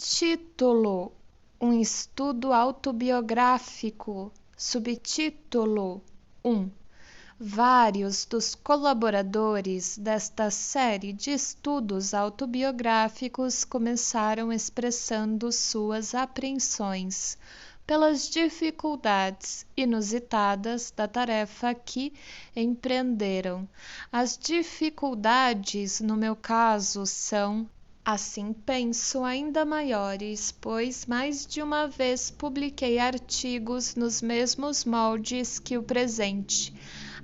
Título: um estudo autobiográfico. Subtítulo: 1. Vários dos colaboradores desta série de estudos autobiográficos começaram expressando suas apreensões pelas dificuldades inusitadas da tarefa que empreenderam. As dificuldades, no meu caso, são, assim penso, ainda maiores, pois mais de uma vez publiquei artigos nos mesmos moldes que o presente.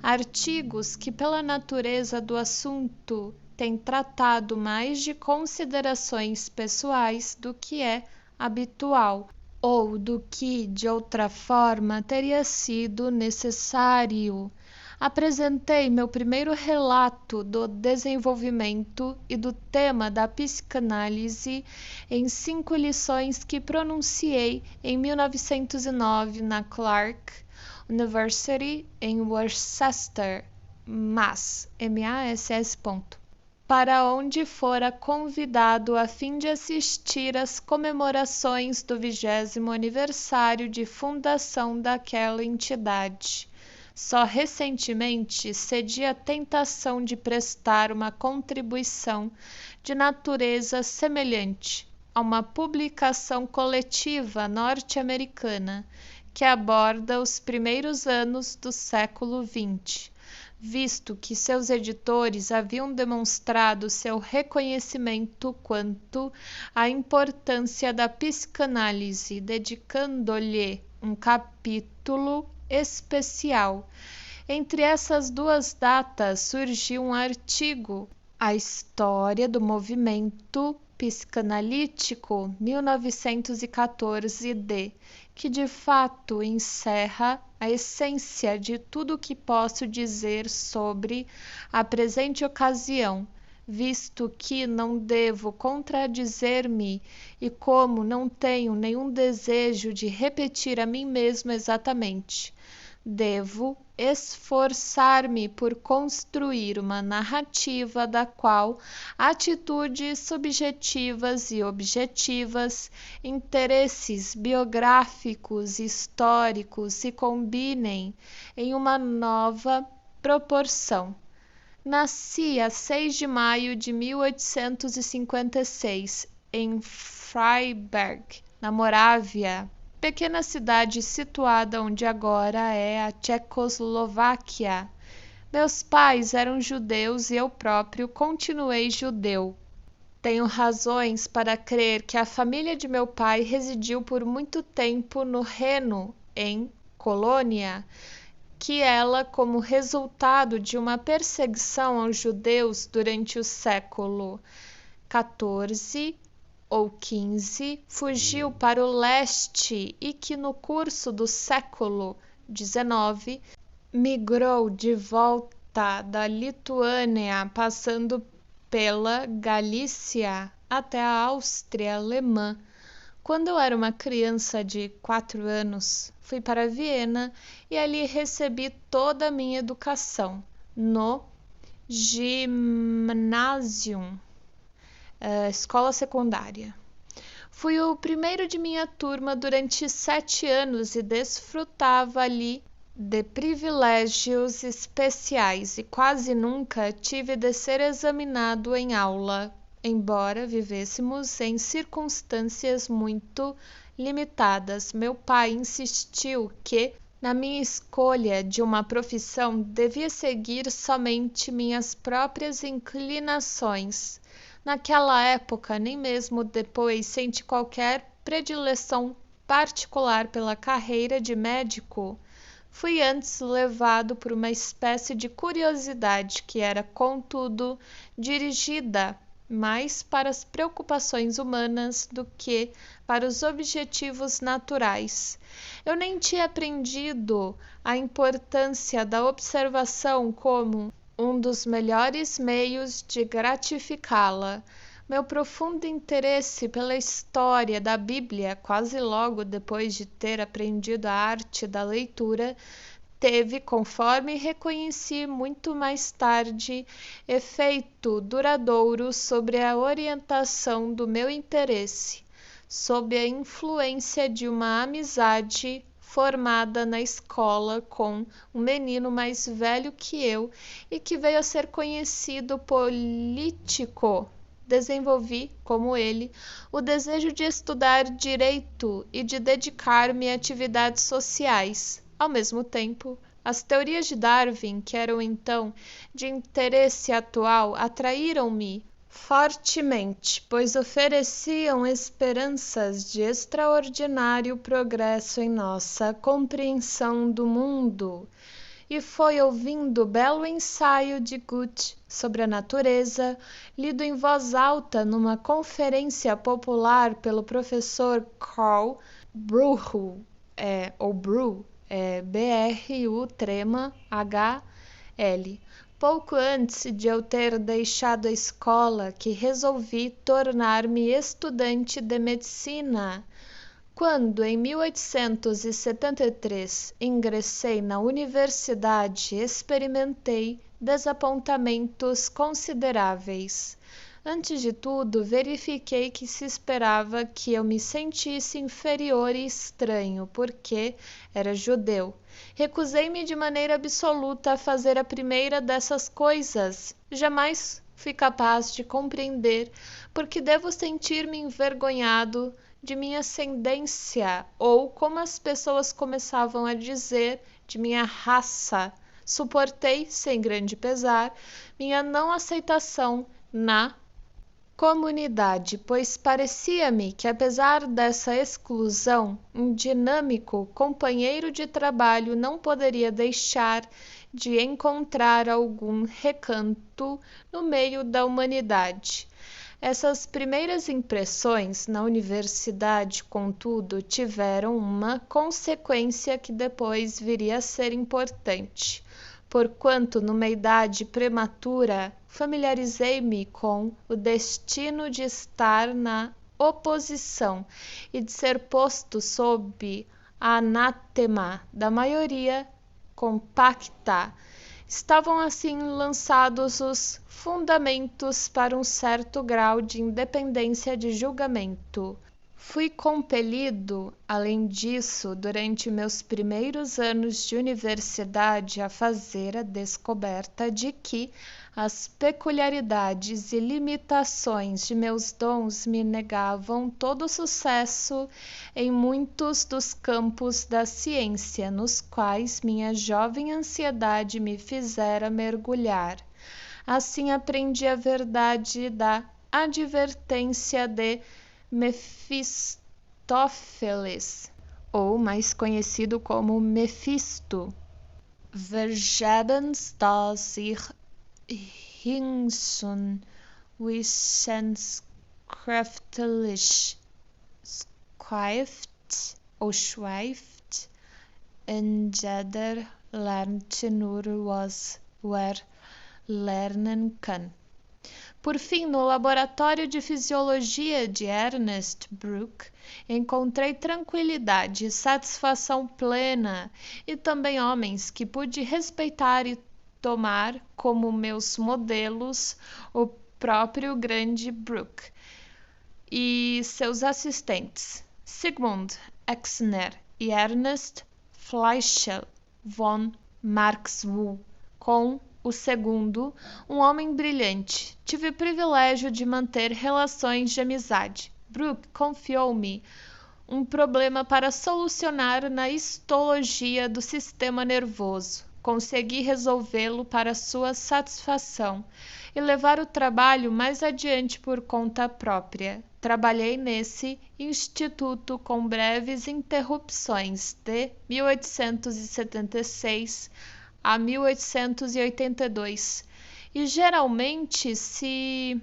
Artigos que, pela natureza do assunto, têm tratado mais de considerações pessoais do que é habitual, ou do que, de outra forma, teria sido necessário. Apresentei meu primeiro relato do desenvolvimento e do tema da psicanálise em 5 lições que pronunciei em 1909 na Clark University em Worcester, Mass. Para onde fora convidado a fim de assistir às comemorações do 20º aniversário de fundação daquela entidade. Só recentemente cedi à tentação de prestar uma contribuição de natureza semelhante a uma publicação coletiva norte-americana que aborda os primeiros anos do século XX, visto que seus editores haviam demonstrado seu reconhecimento quanto à importância da psicanálise, dedicando-lhe um capítulo especial. Entre essas 2 datas surgiu um artigo, A História do Movimento Psicanalítico 1914-D, que de fato encerra a essência de tudo o que posso dizer sobre a presente ocasião, visto que não devo contradizer-me e como não tenho nenhum desejo de repetir a mim mesmo exatamente. Devo esforçar-me por construir uma narrativa da qual atitudes subjetivas e objetivas, interesses biográficos e históricos se combinem em uma nova proporção. Nasci a 6 de maio de 1856, em Freiberg, na Morávia, pequena cidade situada onde agora é a Tchecoslováquia. Meus pais eram judeus e eu próprio continuei judeu. Tenho razões para crer que a família de meu pai residiu por muito tempo no Reno, em Colônia, que ela, como resultado de uma perseguição aos judeus durante o século XIV ou XV, fugiu para o leste e que no curso do século XIX migrou de volta da Lituânia, passando pela Galícia até a Áustria alemã. Quando eu era uma criança de 4 anos, fui para Viena e ali recebi toda a minha educação no Gymnasium, escola secundária. Fui o primeiro de minha turma durante 7 anos e desfrutava ali de privilégios especiais e quase nunca tive de ser examinado em aula, embora vivêssemos em circunstâncias muito limitadas. Meu pai insistiu que, na minha escolha de uma profissão, devia seguir somente minhas próprias inclinações. Naquela época, nem mesmo depois, senti qualquer predileção particular pela carreira de médico. Fui antes levado por uma espécie de curiosidade que era, contudo, dirigida mais para as preocupações humanas do que para os objetivos naturais. Eu nem tinha aprendido a importância da observação como um dos melhores meios de gratificá-la. Meu profundo interesse pela história da Bíblia, quase logo depois de ter aprendido a arte da leitura, teve, conforme reconheci muito mais tarde, efeito duradouro sobre a orientação do meu interesse. sob a influência de uma amizade formada na escola com um menino mais velho que eu e que veio a ser conhecido político. Desenvolvi, como ele, o desejo de estudar direito e de dedicar-me a atividades sociais. Ao mesmo tempo, as teorias de Darwin, que eram então de interesse atual, atraíram-me fortemente, pois ofereciam esperanças de extraordinário progresso em nossa compreensão do mundo. E foi ouvindo o belo ensaio de Goethe sobre a natureza, lido em voz alta numa conferência popular pelo professor Karl Bruch, B-R-U, trema, H-L. Pouco antes de eu ter deixado a escola, que resolvi tornar-me estudante de medicina. Quando, em 1873, ingressei na universidade, experimentei desapontamentos consideráveis. Antes de tudo, verifiquei que se esperava que eu me sentisse inferior e estranho, porque era judeu. Recusei-me de maneira absoluta a fazer a primeira dessas coisas. Jamais fui capaz de compreender porque devo sentir-me envergonhado de minha ascendência, ou, como as pessoas começavam a dizer, de minha raça. Suportei, sem grande pesar, minha não aceitação na comunidade, pois parecia-me que, apesar dessa exclusão, um dinâmico companheiro de trabalho não poderia deixar de encontrar algum recanto no meio da humanidade. Essas primeiras impressões na universidade, contudo, tiveram uma consequência que depois viria a ser importante, porquanto, numa idade prematura, familiarizei-me com o destino de estar na oposição e de ser posto sob a anátema da maioria compacta. Estavam assim lançados os fundamentos para um certo grau de independência de julgamento. Fui compelido, além disso, durante meus primeiros anos de universidade, a fazer a descoberta de que as peculiaridades e limitações de meus dons me negavam todo sucesso em muitos dos campos da ciência nos quais minha jovem ansiedade me fizera mergulhar. Assim aprendi a verdade da advertência de Mefistófeles, ou mais conhecido como Mefisto. Vergebens da sich Hingsun wissenschaftlich schweift, en jeder lernte nur was lernen kann. Por fim, no laboratório de fisiologia de Ernest Bruch, encontrei tranquilidade e satisfação plena, e também homens que pude respeitar e tomar como meus modelos, o próprio grande Bruch e seus assistentes, Sigmund Exner e Ernst Fleischl von Marxloh, com o segundo, um homem brilhante. Tive o privilégio de manter relações de amizade. Bruch confiou-me um problema para solucionar na histologia do sistema nervoso. Consegui resolvê-lo para sua satisfação e levar o trabalho mais adiante por conta própria. Trabalhei nesse instituto com breves interrupções de 1876 a 1882, e geralmente se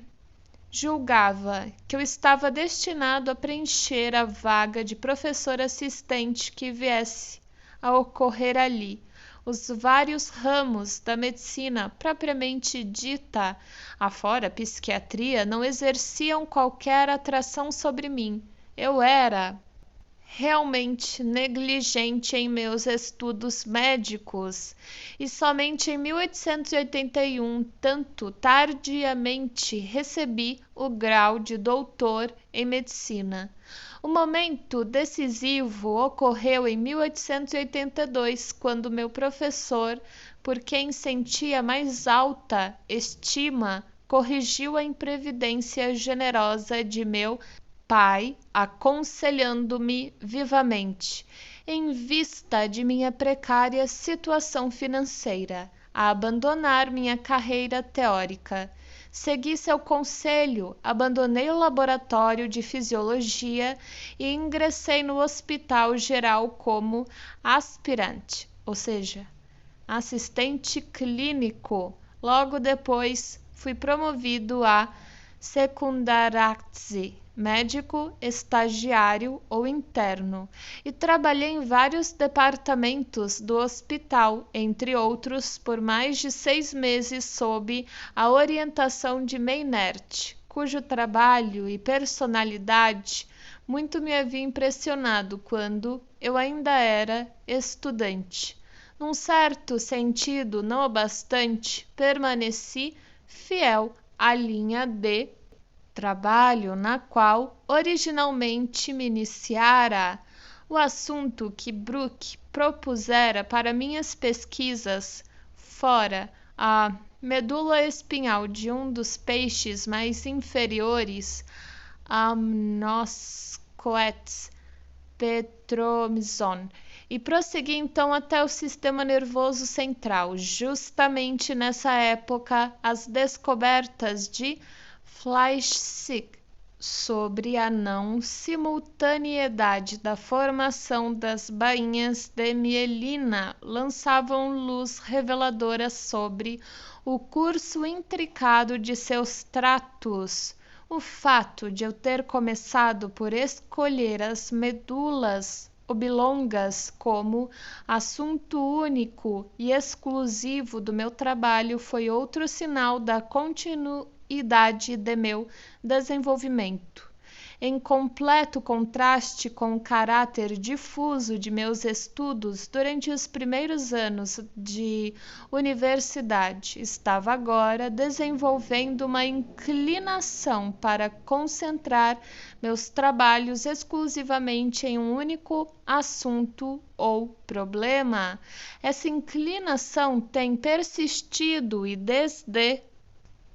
julgava que eu estava destinado a preencher a vaga de professor assistente que viesse a ocorrer ali. Os vários ramos da medicina propriamente dita, afora a psiquiatria, não exerciam qualquer atração sobre mim. Eu era realmente negligente em meus estudos médicos e somente em 1881, tanto tardiamente, recebi o grau de doutor em medicina. O momento decisivo ocorreu em 1882, quando meu professor, por quem sentia mais alta estima, corrigiu a imprevidência generosa de meu pai, aconselhando-me vivamente, em vista de minha precária situação financeira, a abandonar minha carreira teórica. Segui seu conselho, abandonei o laboratório de fisiologia e ingressei no Hospital Geral como aspirante, ou seja, assistente clínico. Logo depois, fui promovido a secundaratzi, médico estagiário ou interno, e trabalhei em vários departamentos do hospital, entre outros, por mais de 6 meses sob a orientação de Meinert, cujo trabalho e personalidade muito me havia impressionado quando eu ainda era estudante. Num certo sentido, não obstante, permaneci fiel à linha de trabalho na qual originalmente me iniciara. O assunto que Brooke propusera para minhas pesquisas fora a medula espinhal de um dos peixes mais inferiores, Amnoscoetes petromyzon, e prossegui então até o sistema nervoso central. Justamente nessa época, as descobertas de Flechsig sobre a não simultaneidade da formação das bainhas de mielina lançavam luz reveladora sobre o curso intricado de seus tratos. O fato de eu ter começado por escolher as medulas oblongas como assunto único e exclusivo do meu trabalho foi outro sinal da continuidade de meu desenvolvimento. Em completo contraste com o caráter difuso de meus estudos durante os primeiros anos de universidade, estava agora desenvolvendo uma inclinação para concentrar meus trabalhos exclusivamente em um único assunto ou problema. Essa inclinação tem persistido e desde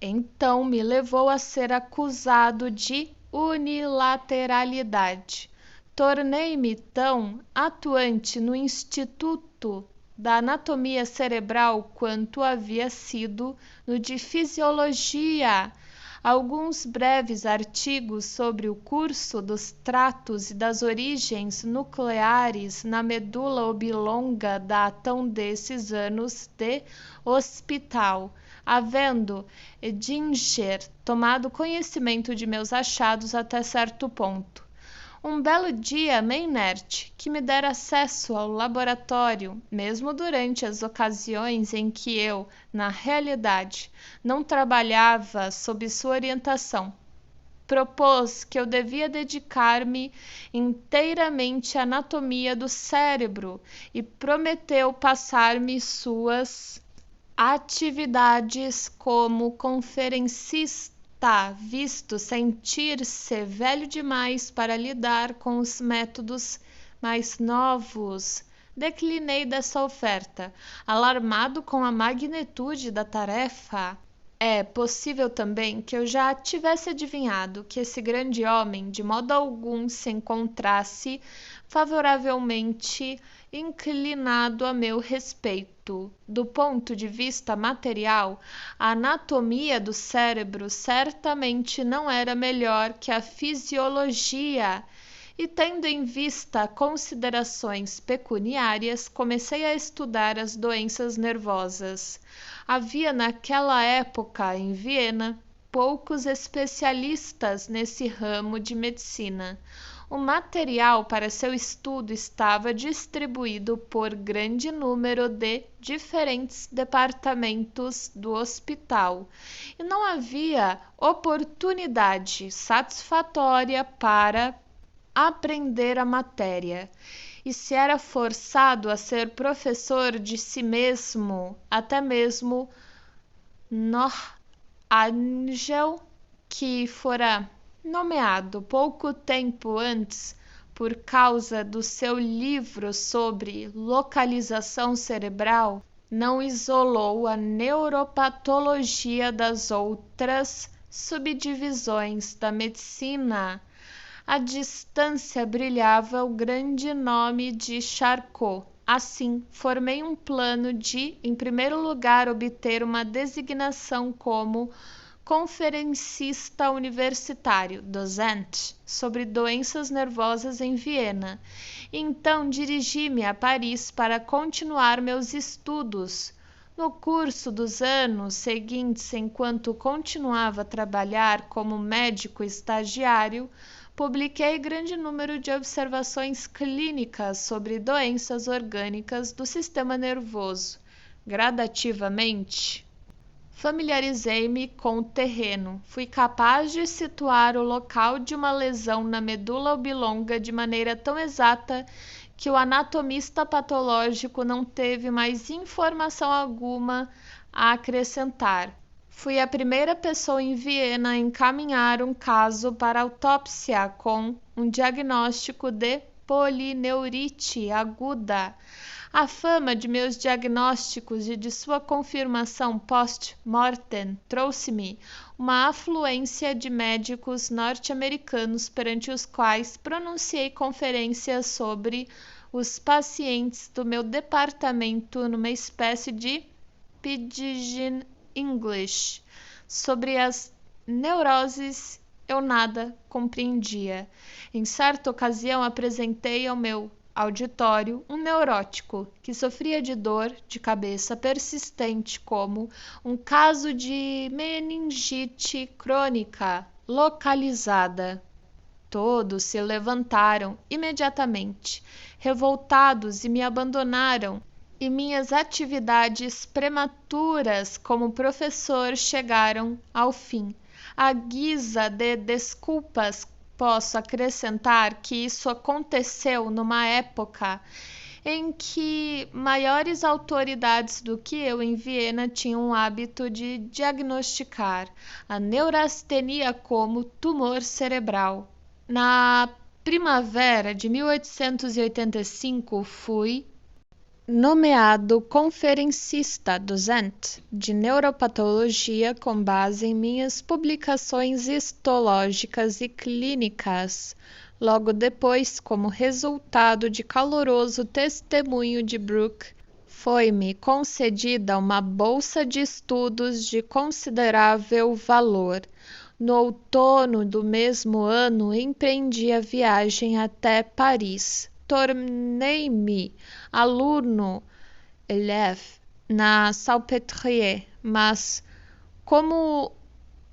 então me levou a ser acusado de unilateralidade. Tornei-me tão atuante no Instituto da Anatomia Cerebral quanto havia sido no de Fisiologia. Alguns breves artigos sobre o curso dos tratos e das origens nucleares na medula oblonga datam desses anos de hospital, havendo Edinger tomado conhecimento de meus achados até certo ponto. Um belo dia, Meinert, que me dera acesso ao laboratório, mesmo durante as ocasiões em que eu, na realidade, não trabalhava sob sua orientação, propôs que eu devia dedicar-me inteiramente à anatomia do cérebro e prometeu passar-me suas atividades como conferencista, visto sentir-se velho demais para lidar com os métodos mais novos. Declinei dessa oferta, alarmado com a magnitude da tarefa. É possível também que eu já tivesse adivinhado que esse grande homem de modo algum se encontrasse favoravelmente inclinado a meu respeito. Do ponto de vista material, a anatomia do cérebro certamente não era melhor que a fisiologia, e tendo em vista considerações pecuniárias, comecei a estudar as doenças nervosas. Havia naquela época, em Viena, poucos especialistas nesse ramo de medicina. O material para seu estudo estava distribuído por grande número de diferentes departamentos do hospital, e não havia oportunidade satisfatória para aprender a matéria, e se era forçado a ser professor de si mesmo, até mesmo Norangel, que fora nomeado pouco tempo antes por causa do seu livro sobre localização cerebral, não isolou a neuropatologia das outras subdivisões da medicina. À distância brilhava o grande nome de Charcot. Assim, formei um plano de, em primeiro lugar, obter uma designação como conferencista universitário, docente, sobre doenças nervosas em Viena. Então dirigi-me a Paris para continuar meus estudos. No curso dos anos seguintes, enquanto continuava a trabalhar como médico estagiário, publiquei grande número de observações clínicas sobre doenças orgânicas do sistema nervoso. Gradativamente, familiarizei-me com o terreno. Fui capaz de situar o local de uma lesão na medula oblonga de maneira tão exata que o anatomista patológico não teve mais informação alguma a acrescentar. Fui a primeira pessoa em Viena a encaminhar um caso para autópsia com um diagnóstico de polineurite aguda. A fama de meus diagnósticos e de sua confirmação post-mortem trouxe-me uma afluência de médicos norte-americanos perante os quais pronunciei conferências sobre os pacientes do meu departamento numa espécie de pidgin English. Sobre as neuroses eu nada compreendia. Em certa ocasião apresentei ao meu auditório um neurótico que sofria de dor de cabeça persistente como um caso de meningite crônica localizada. Todos se levantaram imediatamente, revoltados, e me abandonaram, e minhas atividades prematuras como professor chegaram ao fim. À guisa de desculpas, posso acrescentar que isso aconteceu numa época em que maiores autoridades do que eu em Viena tinham o hábito de diagnosticar a neurastenia como tumor cerebral. Na primavera de 1885, fui nomeado conferencista docente de neuropatologia com base em minhas publicações histológicas e clínicas. Logo depois, como resultado de caloroso testemunho de Brooke, foi-me concedida uma bolsa de estudos de considerável valor. No outono do mesmo ano, empreendi a viagem até Paris. Tornei-me aluno élève na Salpêtrière, mas como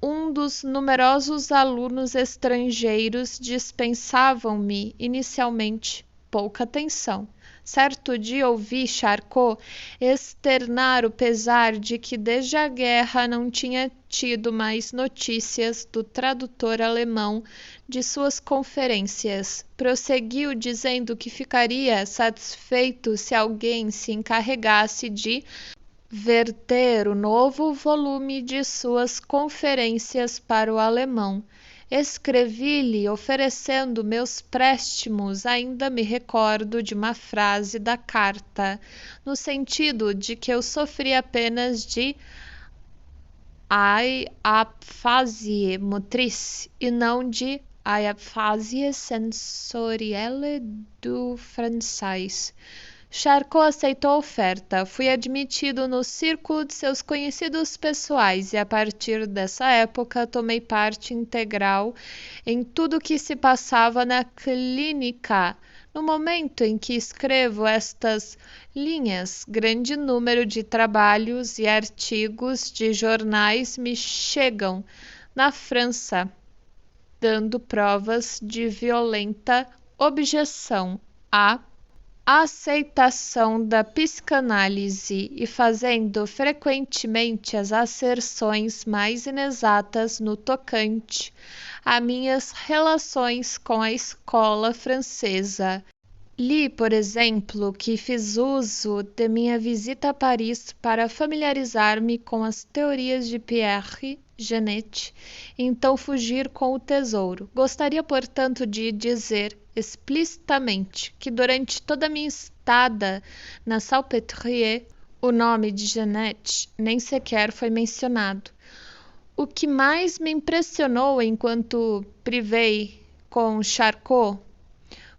um dos numerosos alunos estrangeiros dispensavam-me inicialmente pouca atenção. Certo dia ouvi Charcot externar o pesar de que desde a guerra não tinha tido mais notícias do tradutor alemão de suas conferências. Prosseguiu dizendo que ficaria satisfeito se alguém se encarregasse de verter o novo volume de suas conferências para o alemão. Escrevi-lhe oferecendo meus préstimos. Ainda me recordo de uma frase da carta, no sentido de que eu sofria apenas de afasie motriz e não de afasie sensorielle do francês. Charcot aceitou a oferta. Fui admitido no círculo de seus conhecidos pessoais e, a partir dessa época, tomei parte integral em tudo o que se passava na clínica. No momento em que escrevo estas linhas, grande número de trabalhos e artigos de jornais me chegam na França, dando provas de violenta objeção à aceitação da psicanálise e fazendo frequentemente as asserções mais inexatas no tocante a minhas relações com a escola francesa. Li, por exemplo, que fiz uso de minha visita a Paris para familiarizar-me com as teorias de Pierre Janet, e então fugir com o tesouro. Gostaria, portanto, de dizer explicitamente que durante toda a minha estada na Salpêtrière, o nome de Janet nem sequer foi mencionado. O que mais me impressionou enquanto privei com Charcot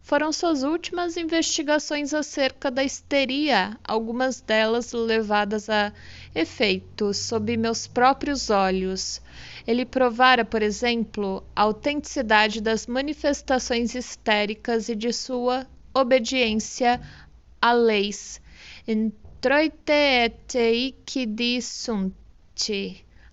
foram suas últimas investigações acerca da histeria, algumas delas levadas a efeito sob meus próprios olhos. Ele provara, por exemplo, a autenticidade das manifestações histéricas e de sua obediência a leis. Introite et equidi sunt.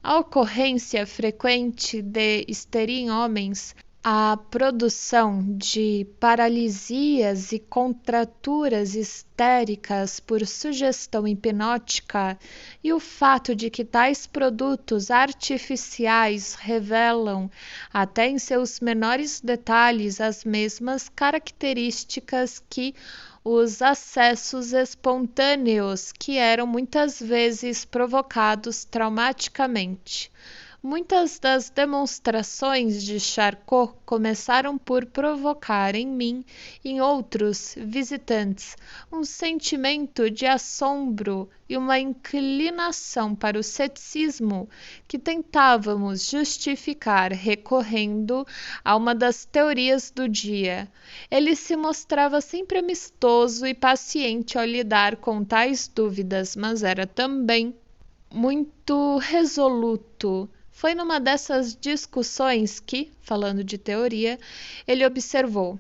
A ocorrência frequente de histeria em homens, a produção de paralisias e contraturas histéricas por sugestão hipnótica e o fato de que tais produtos artificiais revelam, até em seus menores detalhes, as mesmas características que os acessos espontâneos, que eram muitas vezes provocados traumaticamente. Muitas das demonstrações de Charcot começaram por provocar em mim e em outros visitantes um sentimento de assombro e uma inclinação para o ceticismo que tentávamos justificar recorrendo a uma das teorias do dia. Ele se mostrava sempre amistoso e paciente ao lidar com tais dúvidas, mas era também muito resoluto. Foi numa dessas discussões que, falando de teoria, ele observou: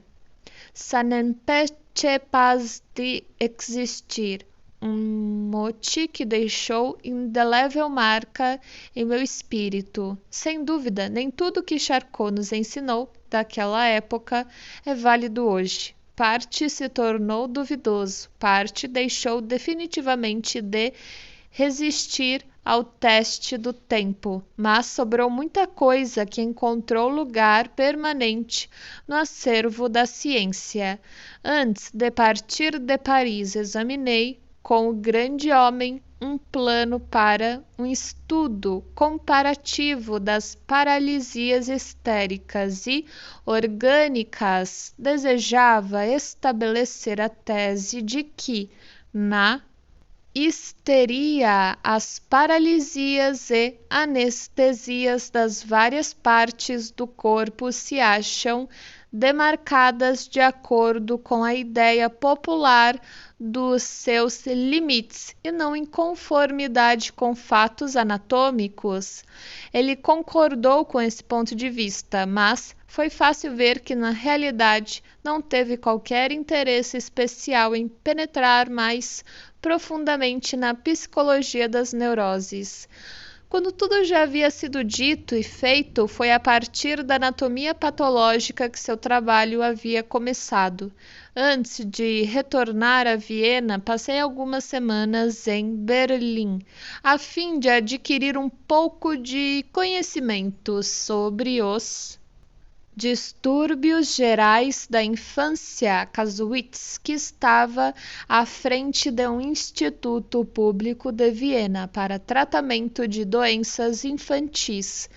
"Ça n'empêche pas d'exister", um mote que deixou indelével marca em meu espírito. Sem dúvida, nem tudo que Charcot nos ensinou daquela época é válido hoje. Parte se tornou duvidoso, parte deixou definitivamente de resistir ao teste do tempo, mas sobrou muita coisa que encontrou lugar permanente no acervo da ciência. Antes de partir de Paris, examinei com o grande homem um plano para um estudo comparativo das paralisias histéricas e orgânicas. Desejava estabelecer a tese de que, na histeria, as paralisias e anestesias das várias partes do corpo se acham demarcadas de acordo com a ideia popular dos seus limites e não em conformidade com fatos anatômicos. Ele concordou com esse ponto de vista, mas foi fácil ver que na realidade não teve qualquer interesse especial em penetrar mais profundamente na psicologia das neuroses. Quando tudo já havia sido dito e feito, foi a partir da anatomia patológica que seu trabalho havia começado. Antes de retornar a Viena, passei algumas semanas em Berlim, a fim de adquirir um pouco de conhecimento sobre os distúrbios gerais da infância Kasuitz, que estava à frente de um instituto público de Viena para tratamento de doenças infantis.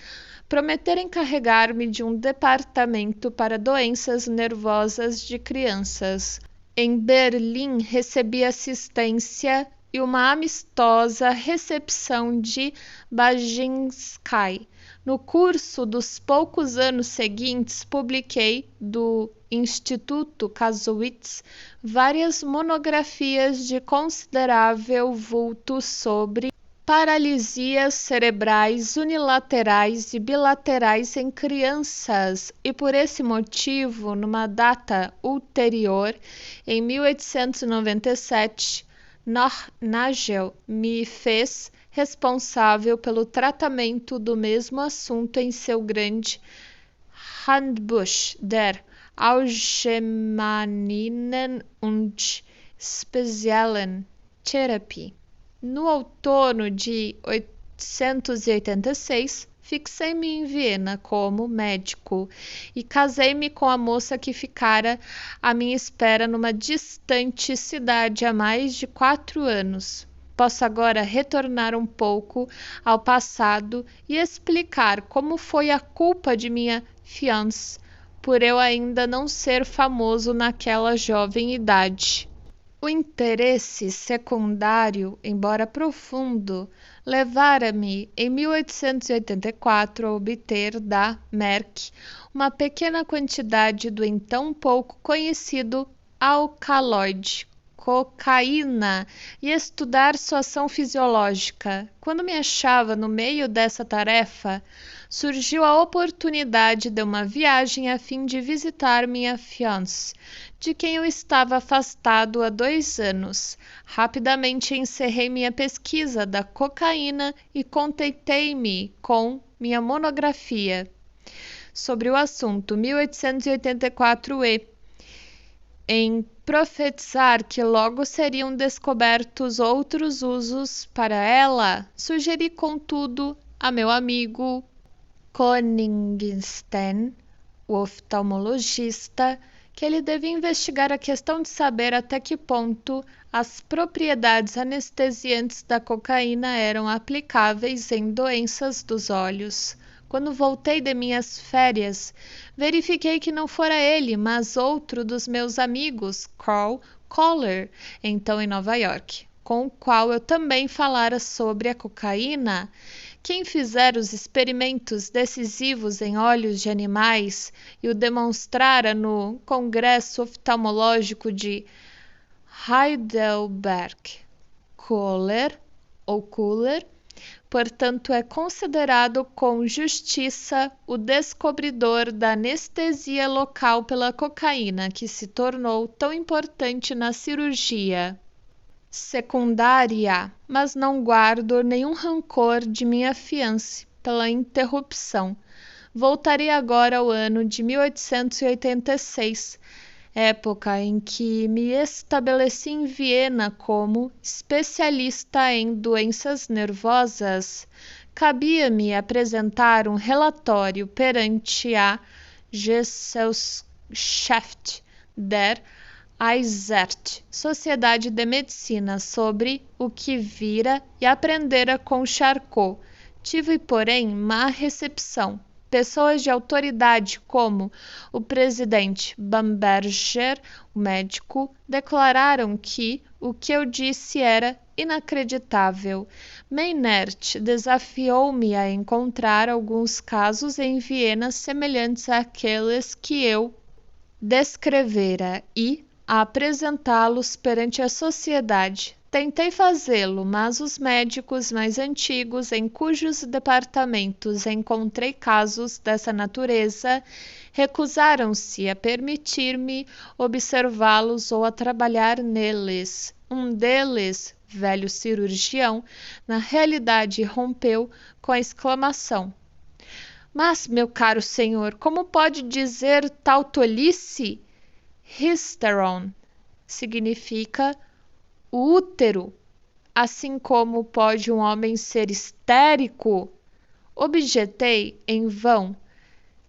Prometeram encarregar-me de um departamento para doenças nervosas de crianças. Em Berlim, recebi assistência e uma amistosa recepção de Baginski. No curso dos poucos anos seguintes, publiquei do Instituto Kasuitz várias monografias de considerável vulto sobre paralisias cerebrais unilaterais e bilaterais em crianças, e por esse motivo, numa data ulterior, em 1897, Nagel me fez responsável pelo tratamento do mesmo assunto em seu grande Handbuch der Allgemeinen und Speziellen Therapie. No outono de 1886, fixei-me em Viena como médico e casei-me com a moça que ficara à minha espera numa distante cidade há mais de 4 anos. Posso agora retornar um pouco ao passado e explicar como foi a culpa de minha fiancée por eu ainda não ser famoso naquela jovem idade. O interesse secundário, embora profundo, levara-me em 1884 a obter da Merck uma pequena quantidade do então pouco conhecido alcaloide, cocaína, e estudar sua ação fisiológica. Quando me achava no meio dessa tarefa, surgiu a oportunidade de uma viagem a fim de visitar minha fiancée, de quem eu estava afastado há 2 anos. Rapidamente encerrei minha pesquisa da cocaína e contentei-me com minha monografia sobre o assunto 1884 em profetizar que logo seriam descobertos outros usos para ela, sugeri contudo a meu amigo Koningstein, o oftalmologista, que ele devia investigar a questão de saber até que ponto as propriedades anestesiantes da cocaína eram aplicáveis em doenças dos olhos. Quando voltei de minhas férias, verifiquei que não fora ele, mas outro dos meus amigos, Carl Kohler, então em Nova York, com o qual eu também falara sobre a cocaína, quem fizera os experimentos decisivos em olhos de animais e o demonstrara no Congresso Oftalmológico de Heidelberg. Kohler, portanto, é considerado com justiça o descobridor da anestesia local pela cocaína, que se tornou tão importante na cirurgia secundária, mas não guardo nenhum rancor de minha fiancée pela interrupção. Voltarei agora ao ano de 1886, época em que me estabeleci em Viena como especialista em doenças nervosas. Cabia-me apresentar um relatório perante a Gesellschaft der Eisert, Sociedade de Medicina, sobre o que vira e aprendera com Charcot. Tive, porém, má recepção. Pessoas de autoridade como o presidente Bamberger, o médico, declararam que o que eu disse era inacreditável. Meinert desafiou-me a encontrar alguns casos em Viena semelhantes àqueles que eu descrevera e a apresentá-los perante a sociedade. Tentei fazê-lo, mas os médicos mais antigos em cujos departamentos encontrei casos dessa natureza recusaram-se a permitir-me observá-los ou a trabalhar neles. Um deles, velho cirurgião, na realidade rompeu com a exclamação: "Mas, meu caro senhor, como pode dizer tal tolice? Hysteron significa o útero, assim como pode um homem ser histérico?" Objetei em vão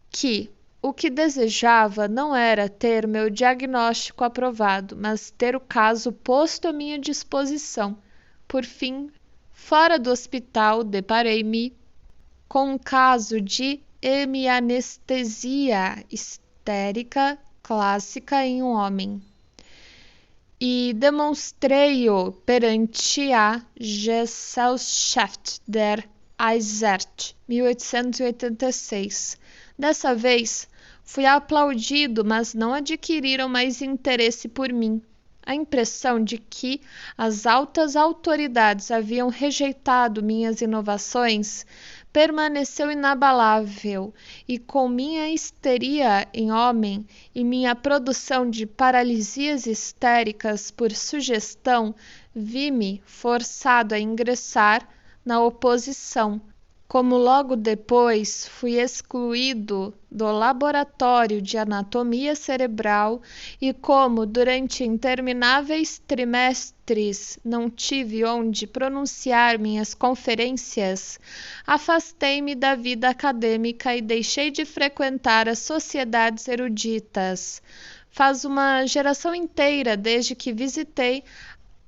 que o que desejava não era ter meu diagnóstico aprovado, mas ter o caso posto à minha disposição. Por fim, fora do hospital, deparei-me com um caso de hemianestesia histérica clássica em um homem e demonstrei-o perante a Gesellschaft der Eisert, 1886. Dessa vez, fui aplaudido, mas não adquiriram mais interesse por mim. A impressão de que as altas autoridades haviam rejeitado minhas inovações permaneceu inabalável, e com minha histeria em homem e minha produção de paralisias histéricas por sugestão, vi-me forçado a ingressar na oposição. Como logo depois fui excluído do laboratório de anatomia cerebral e como durante intermináveis trimestres não tive onde pronunciar minhas conferências, afastei-me da vida acadêmica e deixei de frequentar as sociedades eruditas. Faz uma geração inteira desde que visitei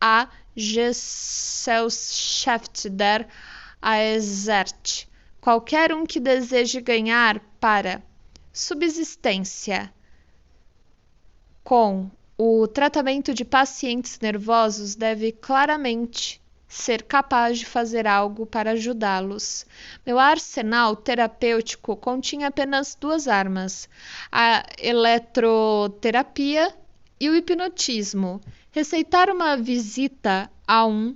a Gesellschaft der Aesert. Qualquer um que deseje ganhar para subsistência com o tratamento de pacientes nervosos deve claramente ser capaz de fazer algo para ajudá-los. Meu arsenal terapêutico continha apenas duas armas: a eletroterapia e o hipnotismo. Receitar uma visita a um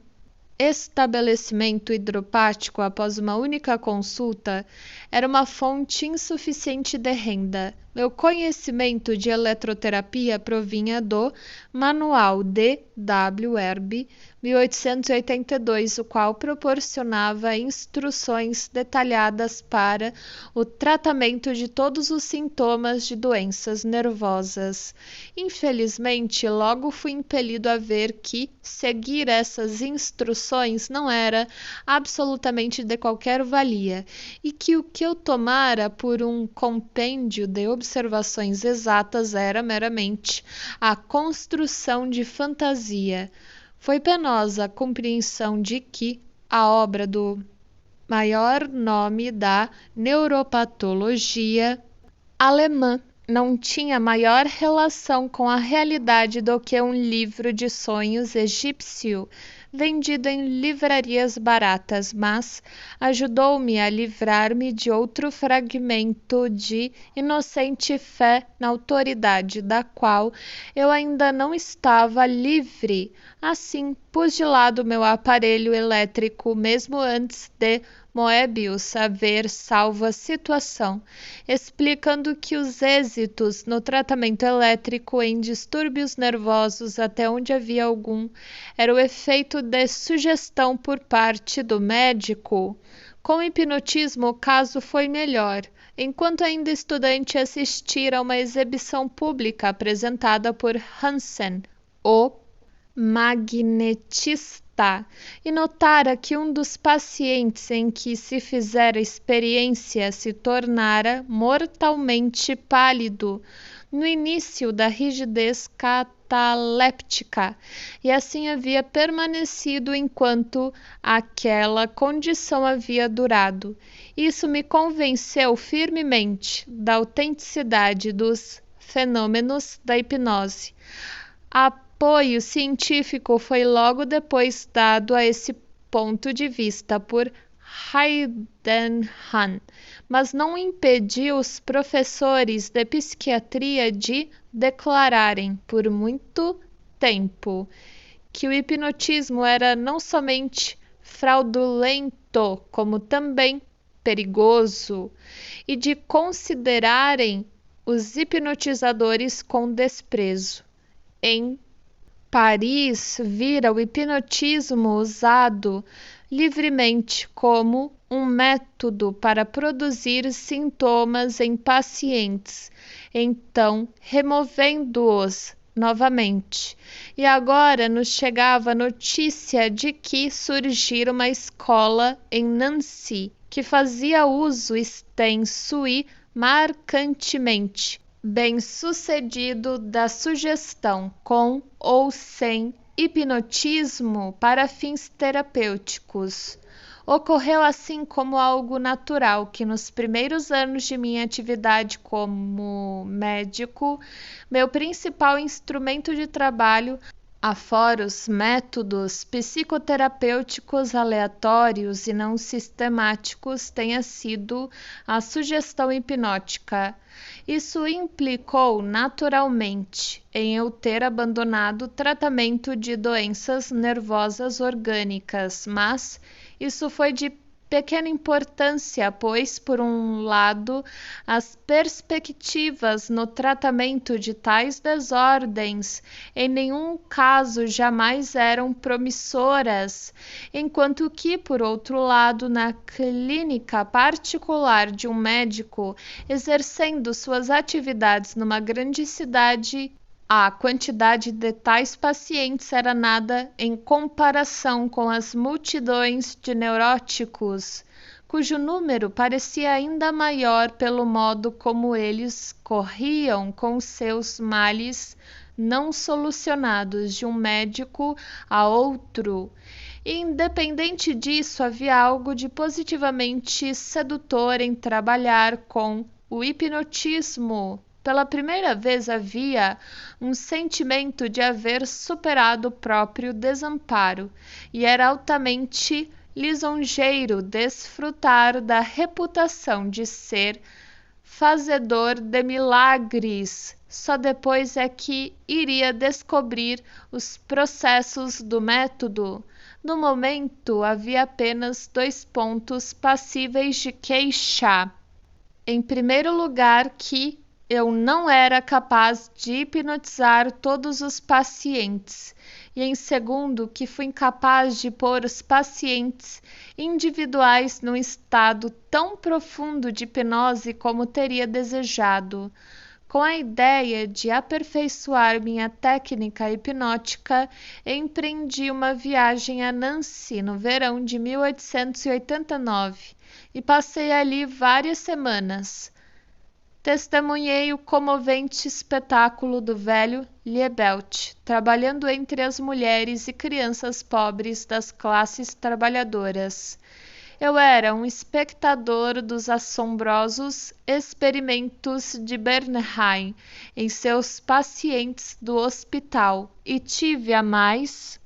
estabelecimento hidropático após uma única consulta era uma fonte insuficiente de renda. Meu conhecimento de eletroterapia provinha do Manual D. W. Erbe, 1882, o qual proporcionava instruções detalhadas para o tratamento de todos os sintomas de doenças nervosas. Infelizmente, logo fui impelido a ver que seguir essas instruções não era absolutamente de qualquer valia e que o que eu tomara por um compêndio de observações exatas era meramente a construção de fantasia. Foi penosa a compreensão de que a obra do maior nome da neuropatologia alemã não tinha maior relação com a realidade do que um livro de sonhos egípcio vendido em livrarias baratas, mas ajudou-me a livrar-me de outro fragmento de inocente fé na autoridade da qual eu ainda não estava livre. Assim, pus de lado meu aparelho elétrico mesmo antes de Moebius haver salvo a situação, explicando que os êxitos no tratamento elétrico em distúrbios nervosos, até onde havia algum, era o efeito de sugestão por parte do médico. Com o hipnotismo o caso foi melhor. Enquanto ainda estudante, assisti a uma exibição pública apresentada por Hansen, o magnetista, e notara que um dos pacientes em que se fizera experiência se tornara mortalmente pálido no início da rigidez cataléptica, e assim havia permanecido enquanto aquela condição havia durado. Isso me convenceu firmemente da autenticidade dos fenômenos da hipnose. Apoio científico foi logo depois dado a esse ponto de vista por Heidenreich, mas não impediu os professores de psiquiatria de declararem por muito tempo que o hipnotismo era não somente fraudulento, como também perigoso, e de considerarem os hipnotizadores com desprezo. Em Paris, vira o hipnotismo usado livremente como um método para produzir sintomas em pacientes, então removendo-os novamente. E agora nos chegava a notícia de que surgira uma escola em Nancy que fazia uso extenso e marcantemente bem-sucedido da sugestão, com ou sem hipnotismo para fins terapêuticos. Ocorreu assim como algo natural que nos primeiros anos de minha atividade como médico, meu principal instrumento de trabalho, afora os métodos psicoterapêuticos aleatórios e não sistemáticos, tenha sido a sugestão hipnótica. Isso implicou naturalmente em eu ter abandonado o tratamento de doenças nervosas orgânicas, mas isso foi de pequena importância, pois, por um lado, as perspectivas no tratamento de tais desordens em nenhum caso jamais eram promissoras, enquanto que, por outro lado, na clínica particular de um médico exercendo suas atividades numa grande cidade, a quantidade de tais pacientes era nada em comparação com as multidões de neuróticos, cujo número parecia ainda maior pelo modo como eles corriam com seus males não solucionados de um médico a outro. E, independente disso, havia algo de positivamente sedutor em trabalhar com o hipnotismo. Pela primeira vez havia um sentimento de haver superado o próprio desamparo, e era altamente lisonjeiro desfrutar da reputação de ser fazedor de milagres. Só depois é que iria descobrir os processos do método. No momento, havia apenas 2 pontos passíveis de queixa. Em primeiro lugar, que eu não era capaz de hipnotizar todos os pacientes, e em segundo, que fui incapaz de pôr os pacientes individuais num estado tão profundo de hipnose como teria desejado. Com a ideia de aperfeiçoar minha técnica hipnótica, empreendi uma viagem a Nancy no verão de 1889 e passei ali várias semanas. Testemunhei o comovente espetáculo do velho Liebelt, trabalhando entre as mulheres e crianças pobres das classes trabalhadoras. Eu era um espectador dos assombrosos experimentos de Bernheim em seus pacientes do hospital e tive a mais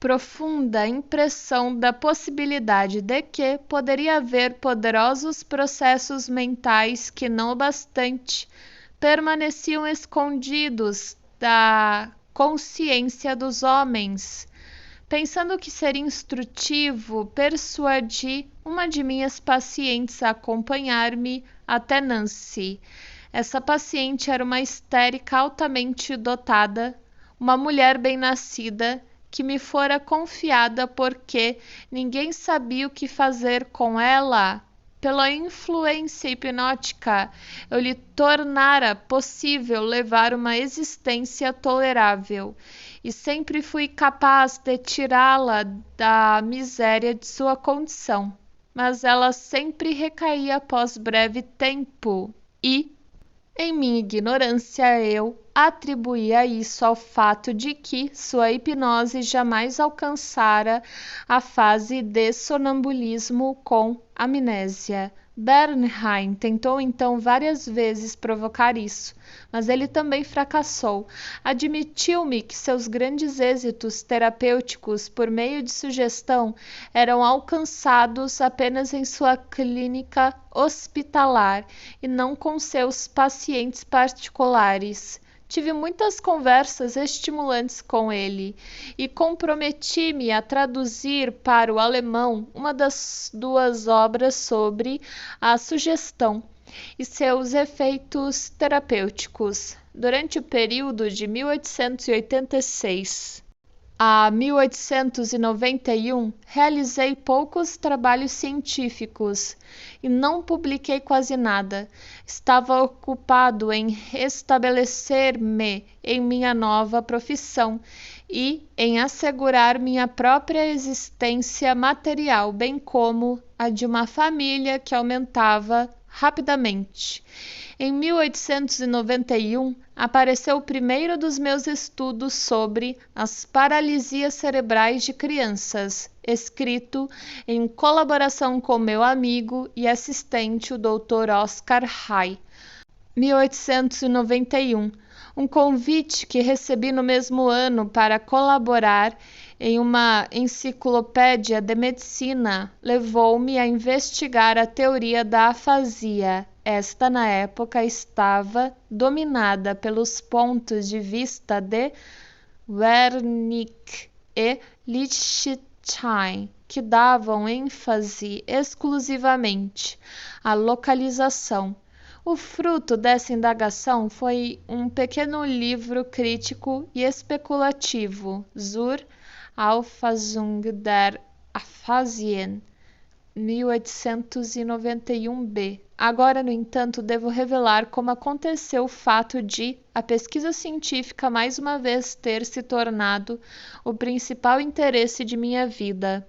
profunda impressão da possibilidade de que poderia haver poderosos processos mentais que não bastante permaneciam escondidos da consciência dos homens. Pensando que seria instrutivo, persuadi uma de minhas pacientes a acompanhar-me até Nancy. Essa paciente era uma histérica altamente dotada, uma mulher bem-nascida, que me fora confiada porque ninguém sabia o que fazer com ela. Pela influência hipnótica, eu lhe tornara possível levar uma existência tolerável e sempre fui capaz de tirá-la da miséria de sua condição. Mas ela sempre recaía após breve tempo e, em minha ignorância, eu atribuía isso ao fato de que sua hipnose jamais alcançara a fase de sonambulismo com amnésia. Bernheim tentou então várias vezes provocar isso, mas ele também fracassou. Admitiu-me que seus grandes êxitos terapêuticos por meio de sugestão eram alcançados apenas em sua clínica hospitalar e não com seus pacientes particulares. Tive muitas conversas estimulantes com ele e comprometi-me a traduzir para o alemão uma das 2 obras sobre a sugestão e seus efeitos terapêuticos. Durante o período de 1886 a 1891, realizei poucos trabalhos científicos e não publiquei quase nada. Estava ocupado em restabelecer-me em minha nova profissão e em assegurar minha própria existência material, bem como a de uma família que aumentava rapidamente. Em 1891, apareceu o primeiro dos meus estudos sobre as paralisias cerebrais de crianças, escrito em colaboração com meu amigo e assistente, o Dr. Oscar Hay. 1891, um convite que recebi no mesmo ano para colaborar em uma enciclopédia de medicina levou-me a investigar a teoria da afasia. Esta, na época, estava dominada pelos pontos de vista de Wernicke e Lichtenstein. Time, que davam ênfase exclusivamente à localização. O fruto dessa indagação foi um pequeno livro crítico e especulativo, Zur Auffassung der Aphasien, 1891b. Agora, no entanto, devo revelar como aconteceu o fato de a pesquisa científica mais uma vez ter se tornado o principal interesse de minha vida.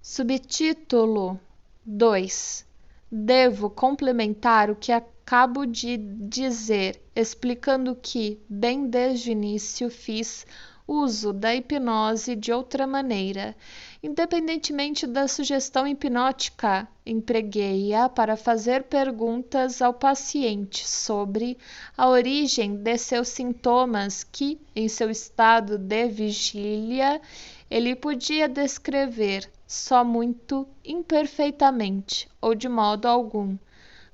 Subtítulo 2. Devo complementar o que acabo de dizer, explicando que, bem desde o início, fiz uso da hipnose de outra maneira. Independentemente da sugestão hipnótica, empreguei-a para fazer perguntas ao paciente sobre a origem de seus sintomas que, em seu estado de vigília, ele podia descrever só muito imperfeitamente ou de modo algum.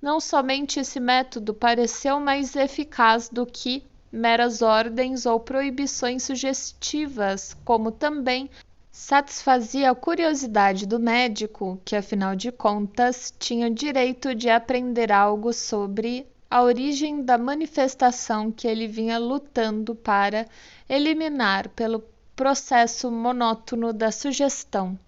Não somente esse método pareceu mais eficaz do que meras ordens ou proibições sugestivas, como também satisfazia a curiosidade do médico, que afinal de contas tinha o direito de aprender algo sobre a origem da manifestação que ele vinha lutando para eliminar pelo processo monótono da sugestão.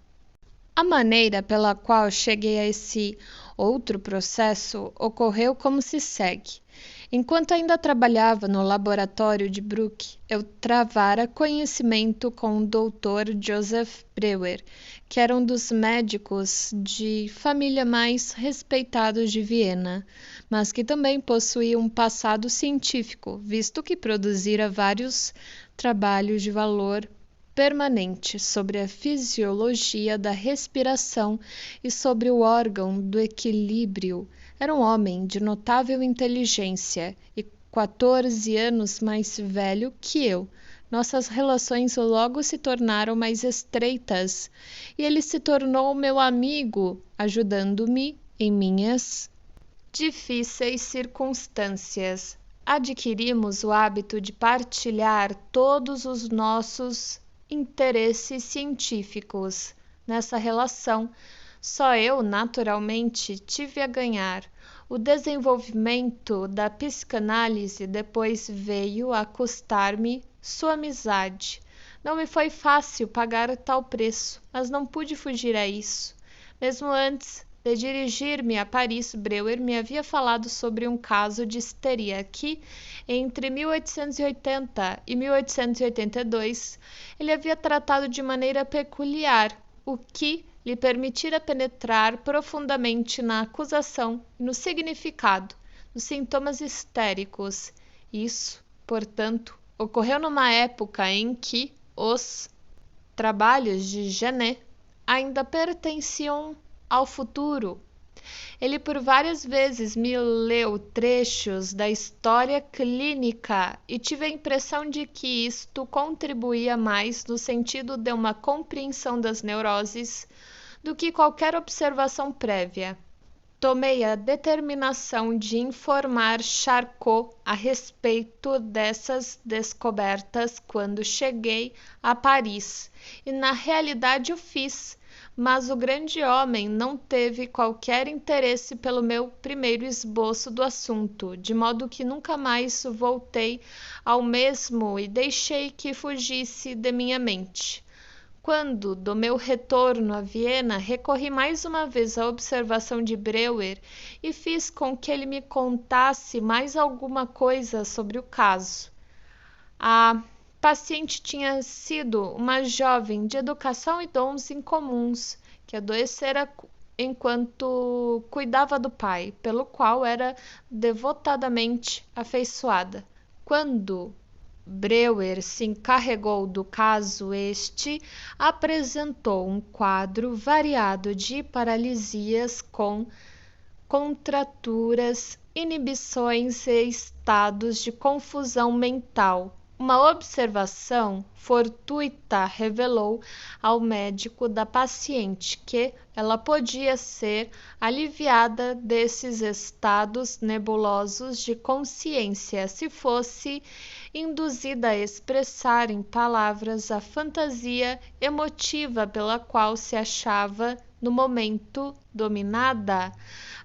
A maneira pela qual cheguei a esse outro processo ocorreu como se segue. Enquanto ainda trabalhava no laboratório de Bruck, eu travara conhecimento com o Dr. Joseph Breuer, que era um dos médicos de família mais respeitados de Viena, mas que também possuía um passado científico, visto que produzira vários trabalhos de valor permanente sobre a fisiologia da respiração e sobre o órgão do equilíbrio. Era um homem de notável inteligência e 14 anos mais velho que eu. Nossas relações logo se tornaram mais estreitas e ele se tornou meu amigo, ajudando-me em minhas difíceis circunstâncias. Adquirimos o hábito de partilhar todos os nossos interesses científicos. Nessa relação, só eu, naturalmente, tive a ganhar. O desenvolvimento da psicanálise depois veio a custar-me sua amizade. Não me foi fácil pagar tal preço, mas não pude fugir a isso. Mesmo antes de dirigir-me a Paris, Breuer me havia falado sobre um caso de histeria que, entre 1880 e 1882, ele havia tratado de maneira peculiar, o que lhe permitira penetrar profundamente na acusação e no significado dos sintomas histéricos. Isso, portanto, ocorreu numa época em que os trabalhos de Genet ainda pertenciam ao futuro. Ele por várias vezes me leu trechos da história clínica e tive a impressão de que isto contribuía mais no sentido de uma compreensão das neuroses do que qualquer observação prévia. Tomei a determinação de informar Charcot a respeito dessas descobertas quando cheguei a Paris, e na realidade o fiz, mas o grande homem não teve qualquer interesse pelo meu primeiro esboço do assunto, de modo que nunca mais voltei ao mesmo e deixei que fugisse de minha mente. Quando, do meu retorno a Viena, recorri mais uma vez à observação de Breuer e fiz com que ele me contasse mais alguma coisa sobre o caso. A paciente tinha sido uma jovem de educação e dons incomuns, que adoecera enquanto cuidava do pai, pelo qual era devotadamente afeiçoada. Quando Breuer se encarregou do caso, este apresentou um quadro variado de paralisias com contraturas, inibições e estados de confusão mental. Uma observação fortuita revelou ao médico da paciente que ela podia ser aliviada desses estados nebulosos de consciência se fosse induzida a expressar em palavras a fantasia emotiva pela qual se achava no momento dominada.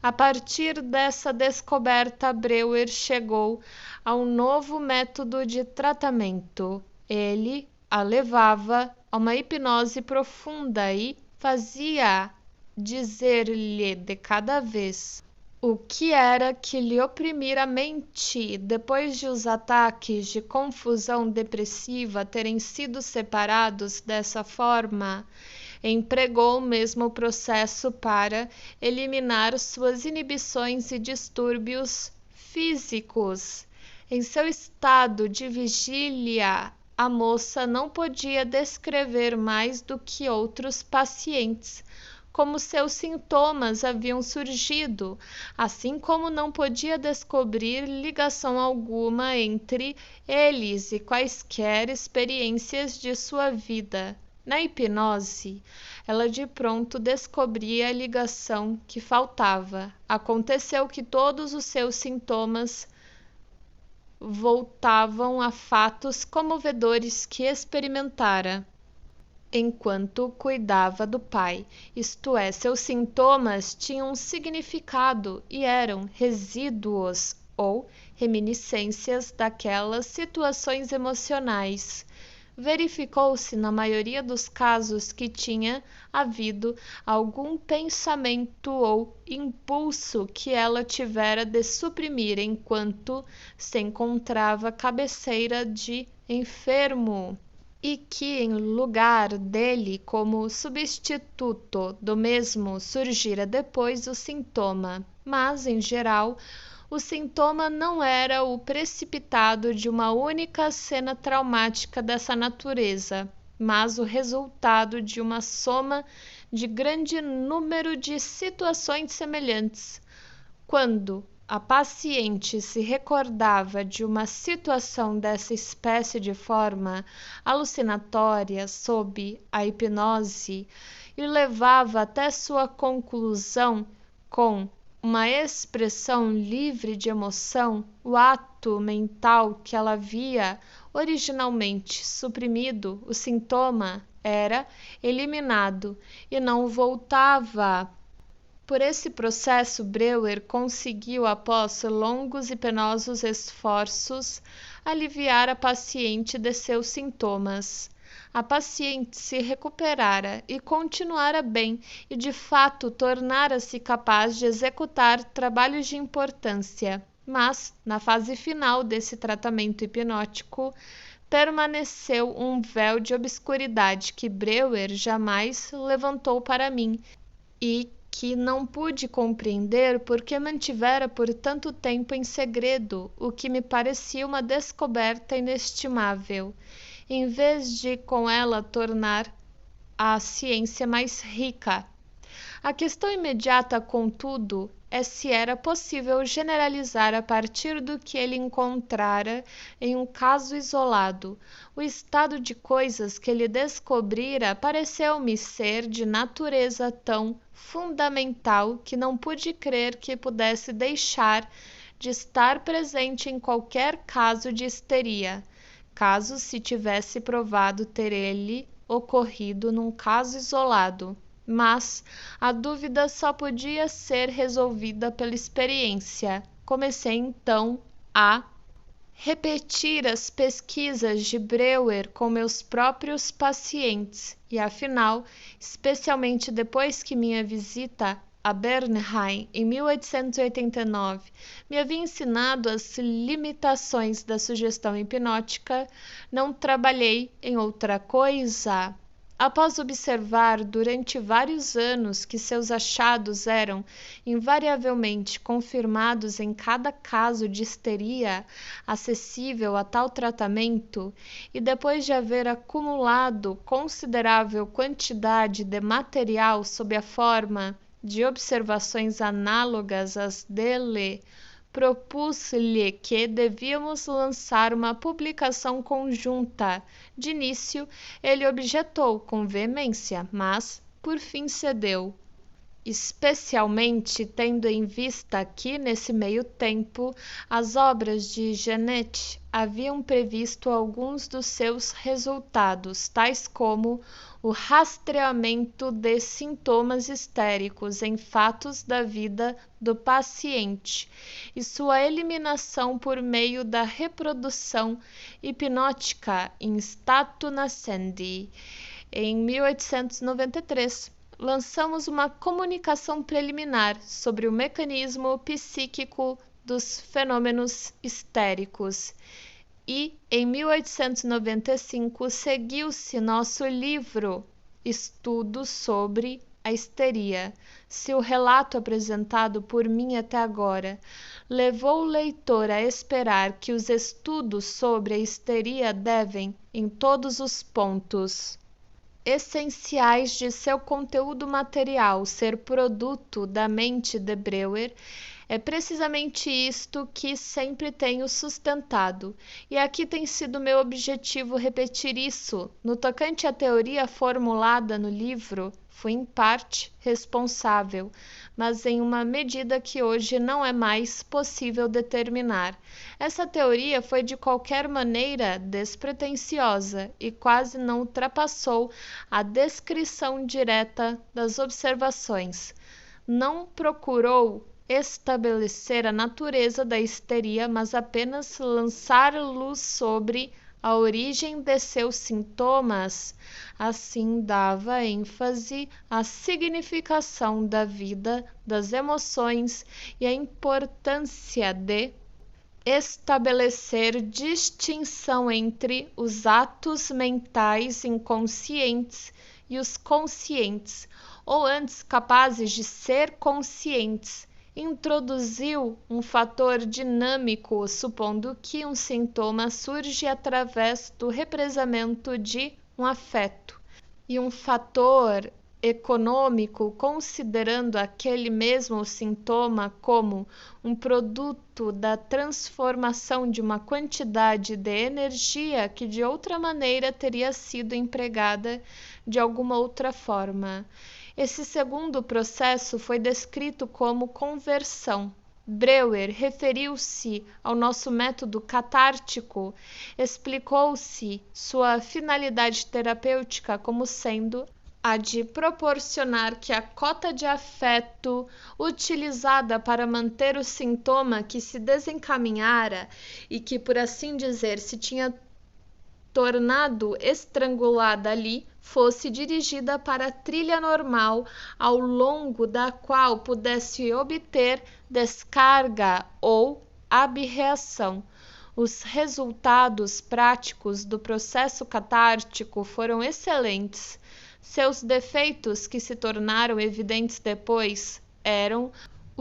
A partir dessa descoberta, Breuer chegou a um novo método de tratamento. Ele a levava a uma hipnose profunda e fazia dizer-lhe de cada vez o que era que lhe oprimira a mente. Depois de os ataques de confusão depressiva terem sido separados dessa forma, empregou o mesmo processo para eliminar suas inibições e distúrbios físicos. Em seu estado de vigília, a moça não podia descrever mais do que outros pacientes como seus sintomas haviam surgido, assim como não podia descobrir ligação alguma entre eles e quaisquer experiências de sua vida. Na hipnose, ela de pronto descobria a ligação que faltava. Aconteceu que todos os seus sintomas voltavam a fatos comovedores que experimentara enquanto cuidava do pai, isto é, seus sintomas tinham um significado e eram resíduos ou reminiscências daquelas situações emocionais. Verificou-se na maioria dos casos que tinha havido algum pensamento ou impulso que ela tivera de suprimir enquanto se encontrava cabeceira de enfermo, e que em lugar dele, como substituto do mesmo, surgira depois o sintoma. Mas, em geral, o sintoma não era o precipitado de uma única cena traumática dessa natureza, mas o resultado de uma soma de grande número de situações semelhantes. Quando a paciente se recordava de uma situação dessa espécie de forma alucinatória sob a hipnose e levava até sua conclusão com uma expressão livre de emoção, o ato mental que ela havia originalmente suprimido, o sintoma era eliminado e não voltava. Por esse processo, Breuer conseguiu, após longos e penosos esforços, aliviar a paciente de seus sintomas. A paciente se recuperara e continuara bem e, de fato, tornara-se capaz de executar trabalhos de importância. Mas, na fase final desse tratamento hipnótico, permaneceu um véu de obscuridade que Breuer jamais levantou para mim e que não pude compreender porque mantivera por tanto tempo em segredo, o que me parecia uma descoberta inestimável, em vez de com ela tornar a ciência mais rica. A questão imediata, contudo, é se era possível generalizar a partir do que ele encontrara em um caso isolado. O estado de coisas que ele descobrira pareceu-me ser de natureza tão fundamental que não pude crer que pudesse deixar de estar presente em qualquer caso de histeria, caso se tivesse provado ter ele ocorrido num caso isolado. Mas a dúvida só podia ser resolvida pela experiência. Comecei então a repetir as pesquisas de Breuer com meus próprios pacientes e, afinal, especialmente depois que minha visita a Bernheim em 1889 me havia ensinado as limitações da sugestão hipnótica, não trabalhei em outra coisa. Após observar durante vários anos que seus achados eram invariavelmente confirmados em cada caso de histeria acessível a tal tratamento, e depois de haver acumulado considerável quantidade de material sob a forma de observações análogas às dele, propus-lhe que devíamos lançar uma publicação conjunta. De início, ele objetou com veemência, mas, por fim, cedeu. especialmente tendo em vista que, nesse meio tempo, as obras de Genet haviam previsto alguns dos seus resultados, tais como o rastreamento de sintomas histéricos em fatos da vida do paciente e sua eliminação por meio da reprodução hipnótica in statu nascendi. Em 1893, lançamos uma comunicação preliminar sobre o mecanismo psíquico dos fenômenos histéricos. E, em 1895, seguiu-se nosso livro Estudo sobre a Histeria. Se o relato apresentado por mim até agora levou o leitor a esperar que os estudos sobre a histeria devem, em todos os pontos essenciais de seu conteúdo material, ser produto da mente de Breuer, é precisamente isto que sempre tenho sustentado, e aqui tem sido meu objetivo repetir isso. No tocante à teoria formulada no livro, fui em parte responsável, mas em uma medida que hoje não é mais possível determinar. Essa teoria foi de qualquer maneira despretensiosa e quase não ultrapassou a descrição direta das observações. Não procurou estabelecer a natureza da histeria, mas apenas lançar luz sobre a origem de seus sintomas. Assim, dava ênfase à significação da vida, das emoções e à importância de estabelecer distinção entre os atos mentais inconscientes e os conscientes, ou antes capazes de ser conscientes. Introduziu um fator dinâmico, supondo que um sintoma surge através do represamento de um afeto, e um fator econômico, considerando aquele mesmo sintoma como um produto da transformação de uma quantidade de energia que de outra maneira teria sido empregada de alguma outra forma. Esse segundo processo foi descrito como conversão. Breuer referiu-se ao nosso método catártico, explicou-se sua finalidade terapêutica como sendo a de proporcionar que a cota de afeto utilizada para manter o sintoma que se desencaminhara e que, por assim dizer, se tinha tornado estrangulada ali, fosse dirigida para a trilha normal, ao longo da qual pudesse obter descarga ou abreação. Os resultados práticos do processo catártico foram excelentes. Seus defeitos, que se tornaram evidentes depois, eram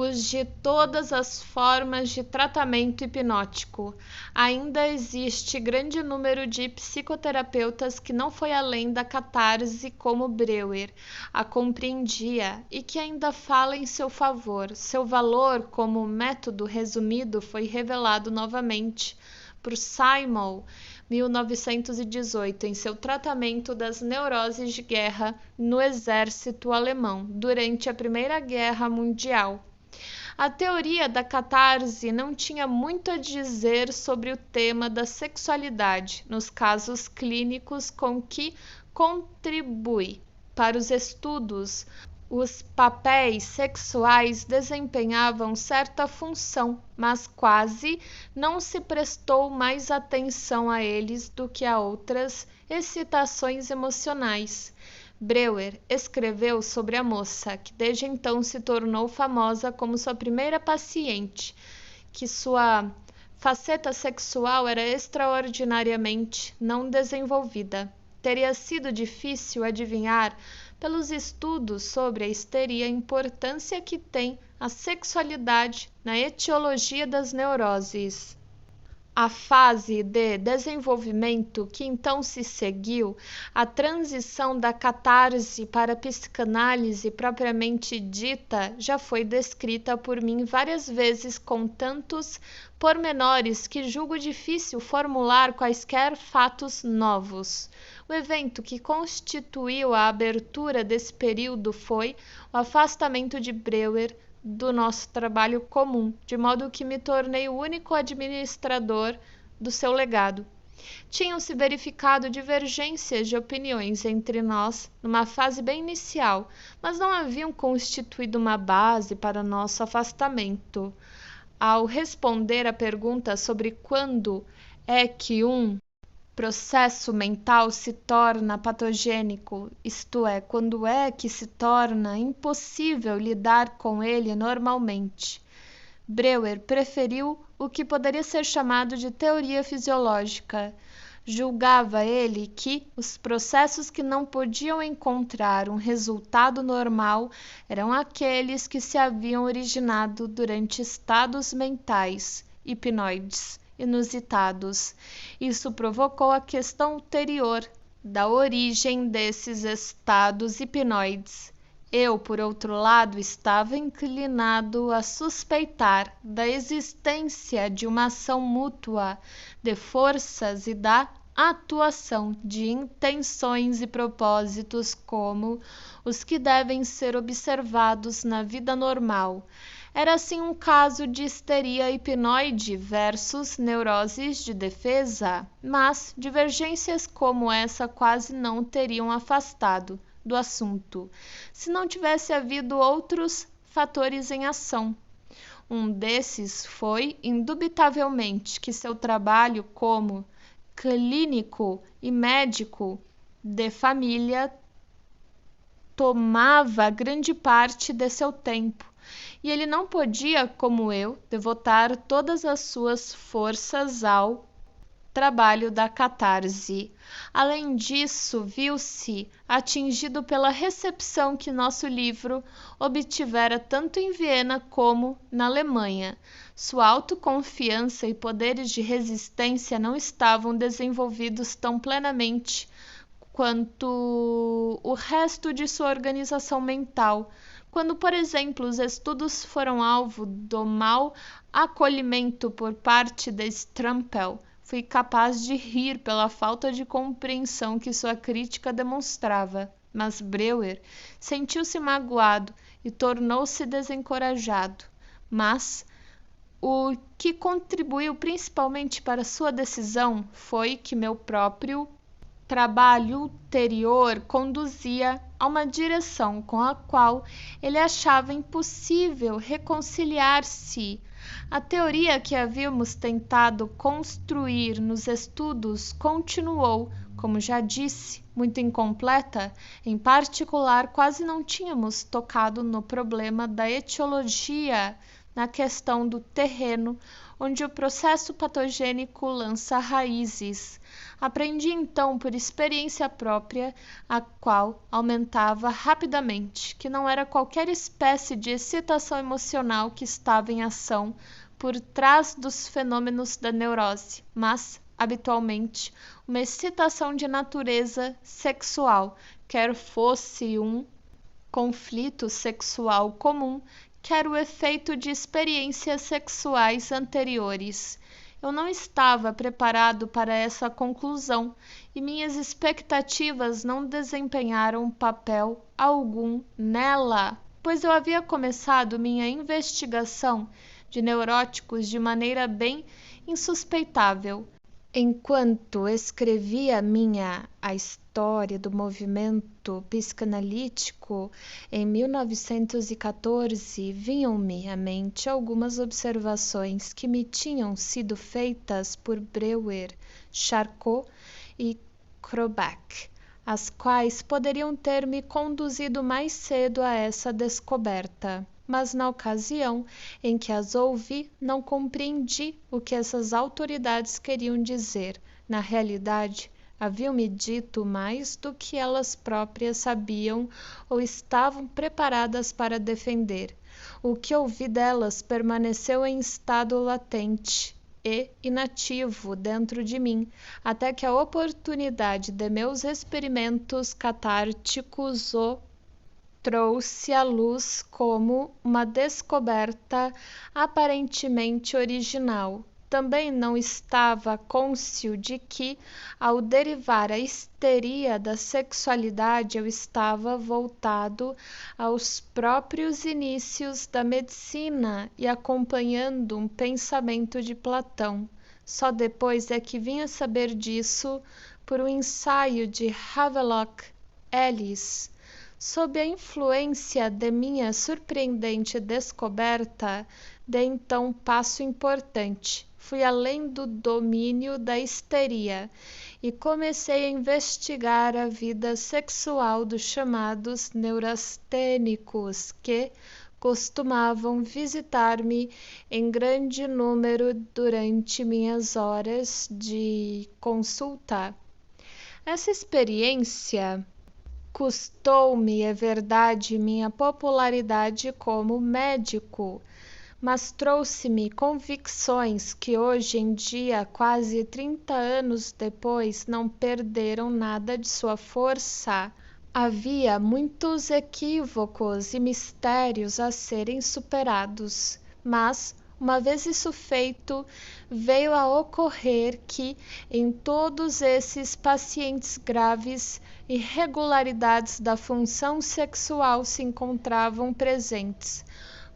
os de todas as formas de tratamento hipnótico. Ainda existe grande número de psicoterapeutas que não foi além da catarse como Breuer a compreendia e que ainda fala em seu favor. Seu valor como método resumido foi revelado novamente por Simon 1918 em seu tratamento das neuroses de guerra no exército alemão durante a Primeira Guerra Mundial. A teoria da catarse não tinha muito a dizer sobre o tema da sexualidade nos casos clínicos com que contribui para os estudos. Os papéis sexuais desempenhavam certa função, mas quase não se prestou mais atenção a eles do que a outras excitações emocionais. Breuer escreveu sobre a moça, que desde então se tornou famosa como sua primeira paciente, que sua faceta sexual era extraordinariamente não desenvolvida. Teria sido difícil adivinhar, pelos estudos sobre a histeria, a importância que tem a sexualidade na etiologia das neuroses. A fase de desenvolvimento que então se seguiu, a transição da catarse para a psicanálise propriamente dita, já foi descrita por mim várias vezes com tantos pormenores que julgo difícil formular quaisquer fatos novos. O evento que constituiu a abertura desse período foi o afastamento de Breuer do nosso trabalho comum, de modo que me tornei o único administrador do seu legado. Tinham-se verificado divergências de opiniões entre nós numa fase bem inicial, mas não haviam constituído uma base para nosso afastamento. Ao responder à pergunta sobre quando é que um processo mental se torna patogênico, isto é, quando é que se torna impossível lidar com ele normalmente, Breuer preferiu o que poderia ser chamado de teoria fisiológica. Julgava ele que os processos que não podiam encontrar um resultado normal eram aqueles que se haviam originado durante estados mentais hipnoides inusitados. Isso provocou a questão ulterior da origem desses estados hipnoides. Eu, por outro lado, estava inclinado a suspeitar da existência de uma ação mútua de forças e da atuação de intenções e propósitos como os que devem ser observados na vida normal. Era assim um caso de histeria hipnoide versus neuroses de defesa, mas divergências como essa quase não teriam afastado do assunto, se não tivesse havido outros fatores em ação. Um desses foi, indubitavelmente, que seu trabalho como clínico e médico de família tomava grande parte de seu tempo, e ele não podia, como eu, devotar todas as suas forças ao trabalho da catarse. Além disso, viu-se atingido pela recepção que nosso livro obtivera tanto em Viena como na Alemanha. Sua autoconfiança e poderes de resistência não estavam desenvolvidos tão plenamente quanto o resto de sua organização mental. Quando, por exemplo, os estudos foram alvo do mau acolhimento por parte de Strampel, fui capaz de rir pela falta de compreensão que sua crítica demonstrava, mas Breuer sentiu-se magoado e tornou-se desencorajado. Mas o que contribuiu principalmente para sua decisão foi que meu próprio trabalho ulterior conduzia a uma direção com a qual ele achava impossível reconciliar-se. A teoria que havíamos tentado construir nos estudos continuou, como já disse, muito incompleta. Em particular, quase não tínhamos tocado no problema da etiologia, na questão do terreno, onde o processo patogênico lança raízes. Aprendi então por experiência própria, a qual aumentava rapidamente, que não era qualquer espécie de excitação emocional que estava em ação por trás dos fenômenos da neurose, mas, habitualmente, uma excitação de natureza sexual, quer fosse um conflito sexual comum, quer o efeito de experiências sexuais anteriores. Eu não estava preparado para essa conclusão e minhas expectativas não desempenharam papel algum nela, pois eu havia começado minha investigação de neuróticos de maneira bem insuspeitável. Enquanto escrevia a história do movimento psicanalítico em 1914, vinham-me à mente algumas observações que me tinham sido feitas por Breuer, Charcot e Krobach, as quais poderiam ter me conduzido mais cedo a essa descoberta. Mas na ocasião em que as ouvi, não compreendi o que essas autoridades queriam dizer. Na realidade, haviam-me dito mais do que elas próprias sabiam ou estavam preparadas para defender. O que ouvi delas permaneceu em estado latente, e inativo dentro de mim, até que a oportunidade de meus experimentos catárticos o trouxe à luz como uma descoberta aparentemente original. Também não estava cônscio de que, ao derivar a histeria da sexualidade, eu estava voltado aos próprios inícios da medicina e acompanhando um pensamento de Platão. Só depois é que vim a saber disso por um ensaio de Havelock Ellis. Sob a influência de minha surpreendente descoberta, dei então um passo importante. Fui além do domínio da histeria e comecei a investigar a vida sexual dos chamados neurastênicos, que costumavam visitar-me em grande número durante minhas horas de consulta. Essa experiência custou-me, é verdade, minha popularidade como médico, mas trouxe-me convicções que hoje em dia, quase 30 anos depois, não perderam nada de sua força. Havia muitos equívocos e mistérios a serem superados, mas, uma vez isso feito, veio a ocorrer que, em todos esses pacientes graves, irregularidades da função sexual se encontravam presentes.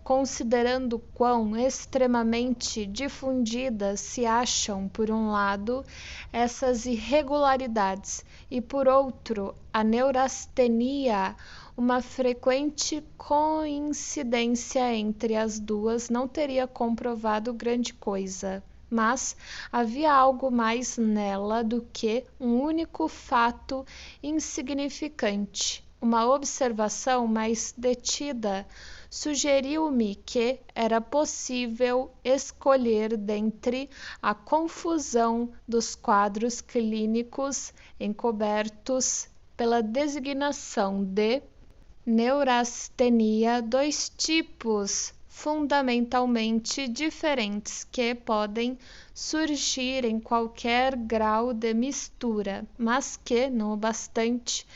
Considerando quão extremamente difundidas se acham, por um lado, essas irregularidades e, por outro, a neurastenia, uma frequente coincidência entre as duas não teria comprovado grande coisa. Mas havia algo mais nela do que um único fato insignificante. Uma observação mais detida sugeriu-me que era possível escolher dentre a confusão dos quadros clínicos encobertos pela designação de neurastenia dois tipos fundamentalmente diferentes que podem surgir em qualquer grau de mistura, mas que, não obstante,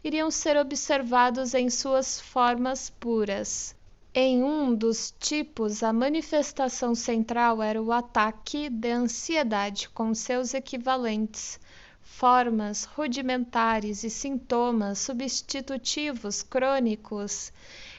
iriam ser observados em suas formas puras. Em um dos tipos, a manifestação central era o ataque de ansiedade com seus equivalentes, formas rudimentares e sintomas substitutivos crônicos.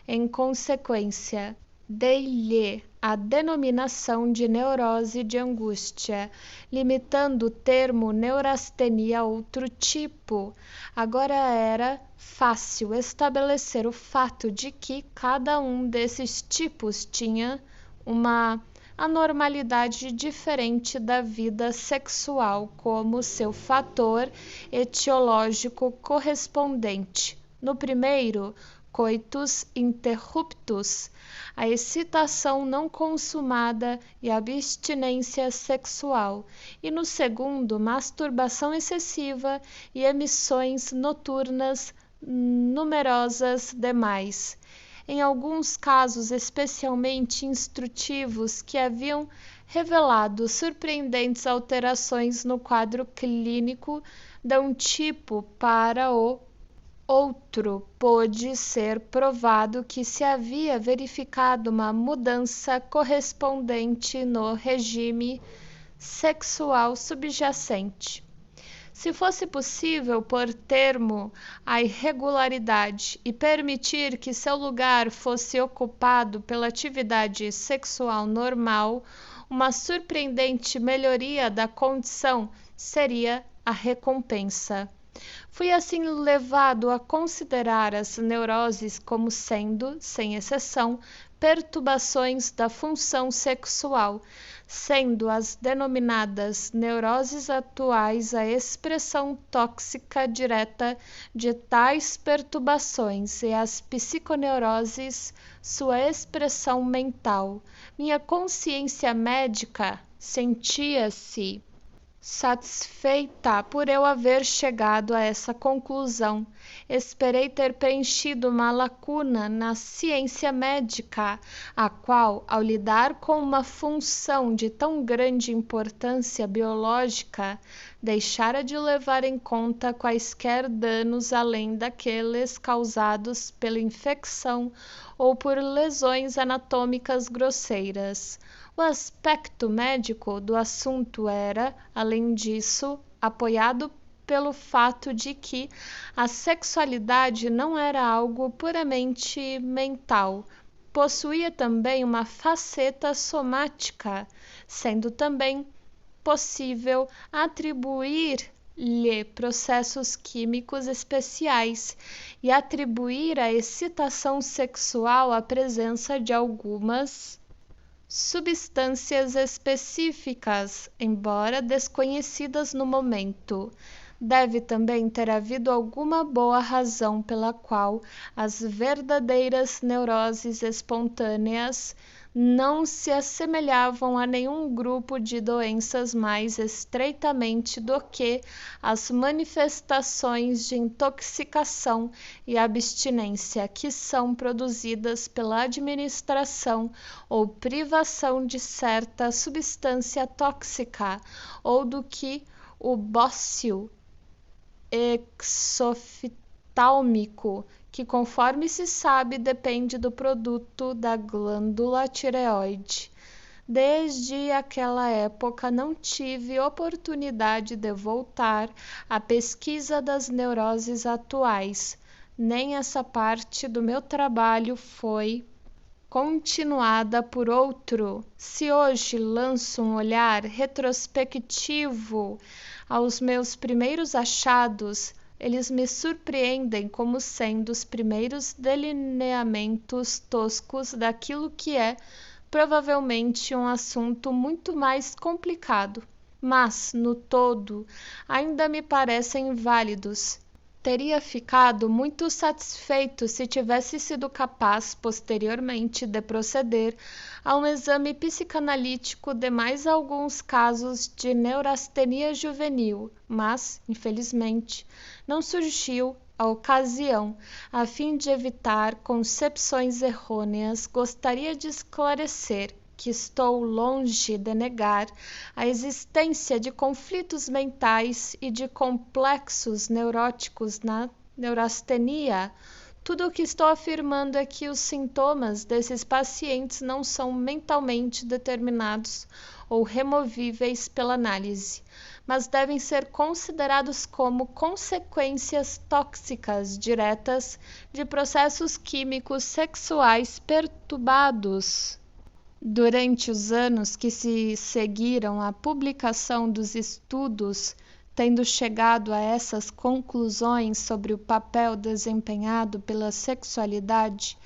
Em consequência, dei-lhe a denominação de neurose de angústia, limitando o termo neurastenia a outro tipo. Agora era fácil estabelecer o fato de que cada um desses tipos tinha uma anormalidade diferente da vida sexual como seu fator etiológico correspondente. No primeiro, coitus interruptus, a excitação não consumada e a abstinência sexual, e no segundo, masturbação excessiva e emissões noturnas numerosas demais. Em alguns casos especialmente instrutivos que haviam revelado surpreendentes alterações no quadro clínico de um tipo para o outro, pôde ser provado que se havia verificado uma mudança correspondente no regime sexual subjacente. Se fosse possível pôr termo à irregularidade e permitir que seu lugar fosse ocupado pela atividade sexual normal, uma surpreendente melhoria da condição seria a recompensa. Fui assim levado a considerar as neuroses como sendo, sem exceção, perturbações da função sexual, sendo as denominadas neuroses atuais a expressão tóxica direta de tais perturbações e as psiconeuroses sua expressão mental. Minha consciência médica sentia-se Satisfeita por eu haver chegado a essa conclusão, esperei ter preenchido uma lacuna na ciência médica, a qual, ao lidar com uma função de tão grande importância biológica, deixara de levar em conta quaisquer danos além daqueles causados pela infecção ou por lesões anatômicas grosseiras. O aspecto médico do assunto era, além disso, apoiado pelo fato de que a sexualidade não era algo puramente mental, possuía também uma faceta somática, sendo também possível atribuir-lhe processos químicos especiais e atribuir à excitação sexual a presença de algumas substâncias específicas, embora desconhecidas no momento. Deve também ter havido alguma boa razão pela qual as verdadeiras neuroses espontâneas não se assemelhavam a nenhum grupo de doenças mais estreitamente do que as manifestações de intoxicação e abstinência que são produzidas pela administração ou privação de certa substância tóxica, ou do que o bócio exoftálmico, que, conforme se sabe, depende do produto da glândula tireoide. Desde aquela época não tive oportunidade de voltar à pesquisa das neuroses atuais, nem essa parte do meu trabalho foi continuada por outro. Se hoje lanço um olhar retrospectivo aos meus primeiros achados, eles me surpreendem como sendo os primeiros delineamentos toscos daquilo que é, provavelmente, um assunto muito mais complicado, mas, no todo, ainda me parecem válidos. Teria ficado muito satisfeito se tivesse sido capaz, posteriormente, de proceder a um exame psicanalítico de mais alguns casos de neurastenia juvenil, mas, infelizmente, não surgiu a ocasião. A fim de evitar concepções errôneas, gostaria de esclarecer que estou longe de negar a existência de conflitos mentais e de complexos neuróticos na neurastenia. Tudo o que estou afirmando é que os sintomas desses pacientes não são mentalmente determinados ou removíveis pela análise, mas devem ser considerados como consequências tóxicas diretas de processos químicos sexuais perturbados. Durante os anos que se seguiram à publicação dos estudos, tendo chegado a essas conclusões sobre o papel desempenhado pela sexualidade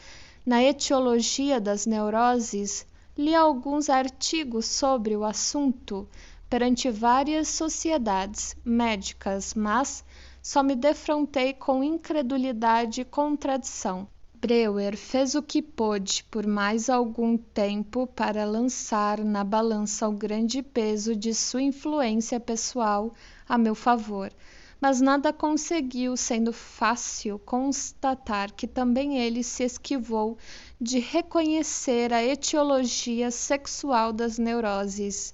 na etiologia das neuroses, li alguns artigos sobre o assunto perante várias sociedades médicas, mas só me defrontei com incredulidade e contradição. Breuer fez o que pôde por mais algum tempo para lançar na balança o grande peso de sua influência pessoal a meu favor, mas nada conseguiu, sendo fácil constatar que também ele se esquivou de reconhecer a etiologia sexual das neuroses.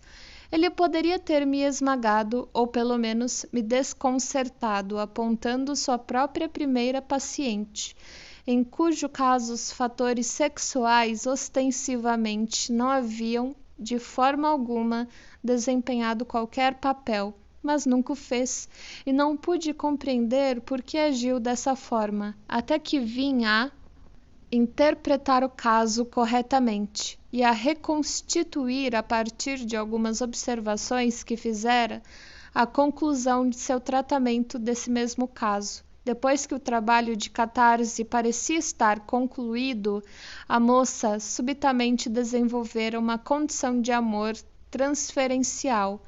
Ele poderia ter me esmagado ou pelo menos me desconcertado, apontando sua própria primeira paciente, em cujo caso os fatores sexuais ostensivamente não haviam, de forma alguma, desempenhado qualquer papel, mas nunca o fez, e não pude compreender por que agiu dessa forma, até que vim a interpretar o caso corretamente e a reconstituir, a partir de algumas observações que fizera, a conclusão de seu tratamento desse mesmo caso. Depois que o trabalho de catarse parecia estar concluído, a moça subitamente desenvolvera uma condição de amor transferencial.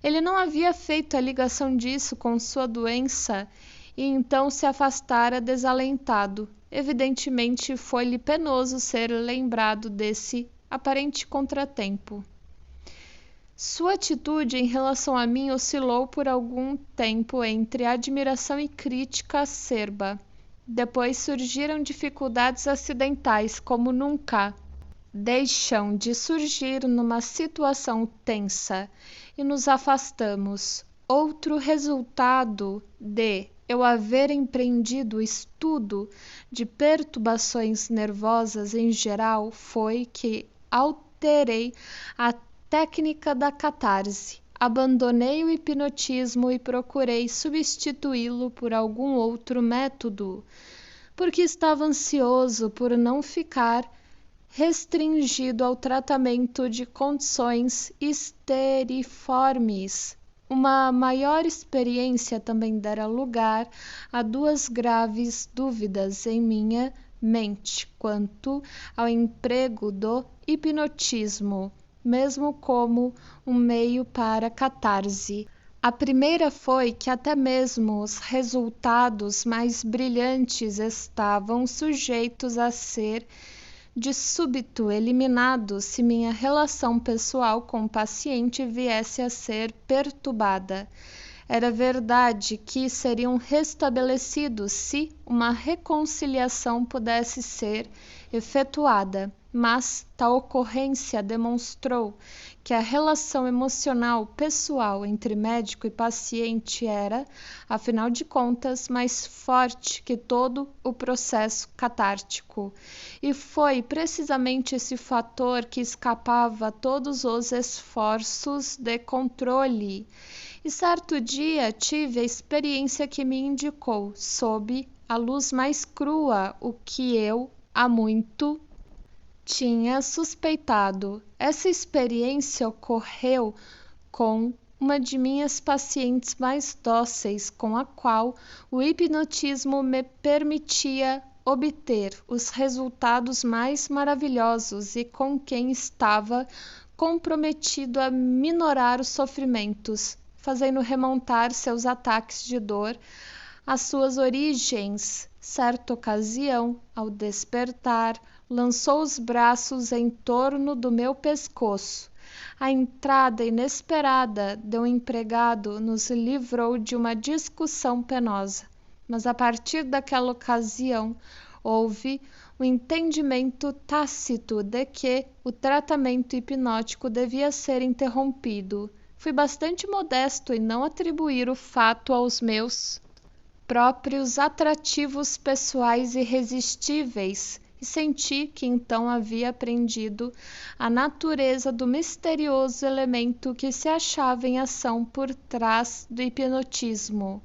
Ele não havia feito a ligação disso com sua doença e então se afastara desalentado. Evidentemente, foi-lhe penoso ser lembrado desse aparente contratempo. Sua atitude em relação a mim oscilou por algum tempo entre admiração e crítica acerba. Depois surgiram dificuldades acidentais, como nunca deixam de surgir numa situação tensa, e nos afastamos. Outro resultado de eu haver empreendido o estudo de perturbações nervosas em geral foi que alterei a técnica da catarse. Abandonei o hipnotismo e procurei substituí-lo por algum outro método, porque estava ansioso por não ficar restringido ao tratamento de condições histeriformes. Uma maior experiência também dera lugar a duas graves dúvidas em minha mente quanto ao emprego do hipnotismo, mesmo como um meio para catarse. A primeira foi que até mesmo os resultados mais brilhantes estavam sujeitos a ser de súbito eliminados se minha relação pessoal com o paciente viesse a ser perturbada. Era verdade que seriam restabelecidos se uma reconciliação pudesse ser efetuada, mas tal ocorrência demonstrou que a relação emocional pessoal entre médico e paciente era, afinal de contas, mais forte que todo o processo catártico. E foi precisamente esse fator que escapava a todos os esforços de controle. E certo dia tive a experiência que me indicou, sob a luz mais crua, o que eu, há muito, tinha suspeitado. Essa experiência ocorreu com uma de minhas pacientes mais dóceis, com a qual o hipnotismo me permitia obter os resultados mais maravilhosos e com quem estava comprometido a minorar os sofrimentos, fazendo remontar seus ataques de dor às suas origens. Certa ocasião, ao despertar, lançou os braços em torno do meu pescoço. A entrada inesperada de um empregado nos livrou de uma discussão penosa, mas a partir daquela ocasião houve o entendimento tácito de que o tratamento hipnótico devia ser interrompido. Fui bastante modesto em não atribuir o fato aos meus próprios atrativos pessoais irresistíveis, e senti que então havia aprendido a natureza do misterioso elemento que se achava em ação por trás do hipnotismo.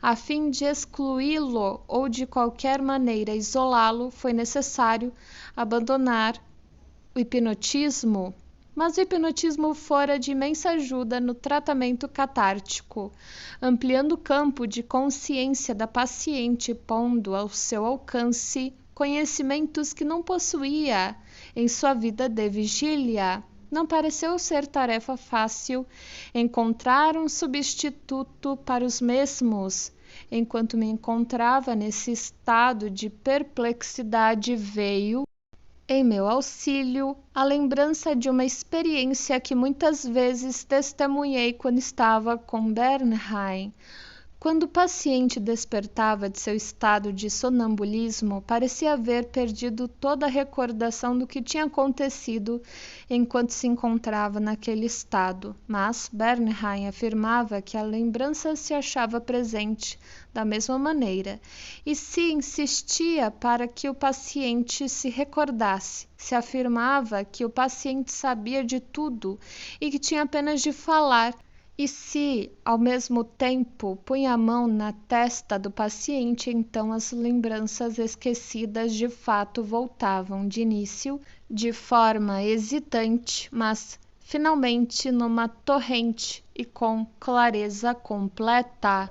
A fim de excluí-lo ou de qualquer maneira isolá-lo, foi necessário abandonar o hipnotismo. Mas o hipnotismo fora de imensa ajuda no tratamento catártico, ampliando o campo de consciência da paciente, pondo ao seu alcance conhecimentos que não possuía em sua vida de vigília. Não pareceu ser tarefa fácil encontrar um substituto para os mesmos. Enquanto me encontrava nesse estado de perplexidade, veio em meu auxílio a lembrança de uma experiência que muitas vezes testemunhei quando estava com Bernheim. Quando o paciente despertava de seu estado de sonambulismo, parecia haver perdido toda a recordação do que tinha acontecido enquanto se encontrava naquele estado. Mas Bernheim afirmava que a lembrança se achava presente da mesma maneira, e se insistia para que o paciente se recordasse. Se afirmava que o paciente sabia de tudo e que tinha apenas de falar. E se, ao mesmo tempo, punha a mão na testa do paciente, então as lembranças esquecidas de fato voltavam de início, de forma hesitante, mas finalmente numa torrente e com clareza completa.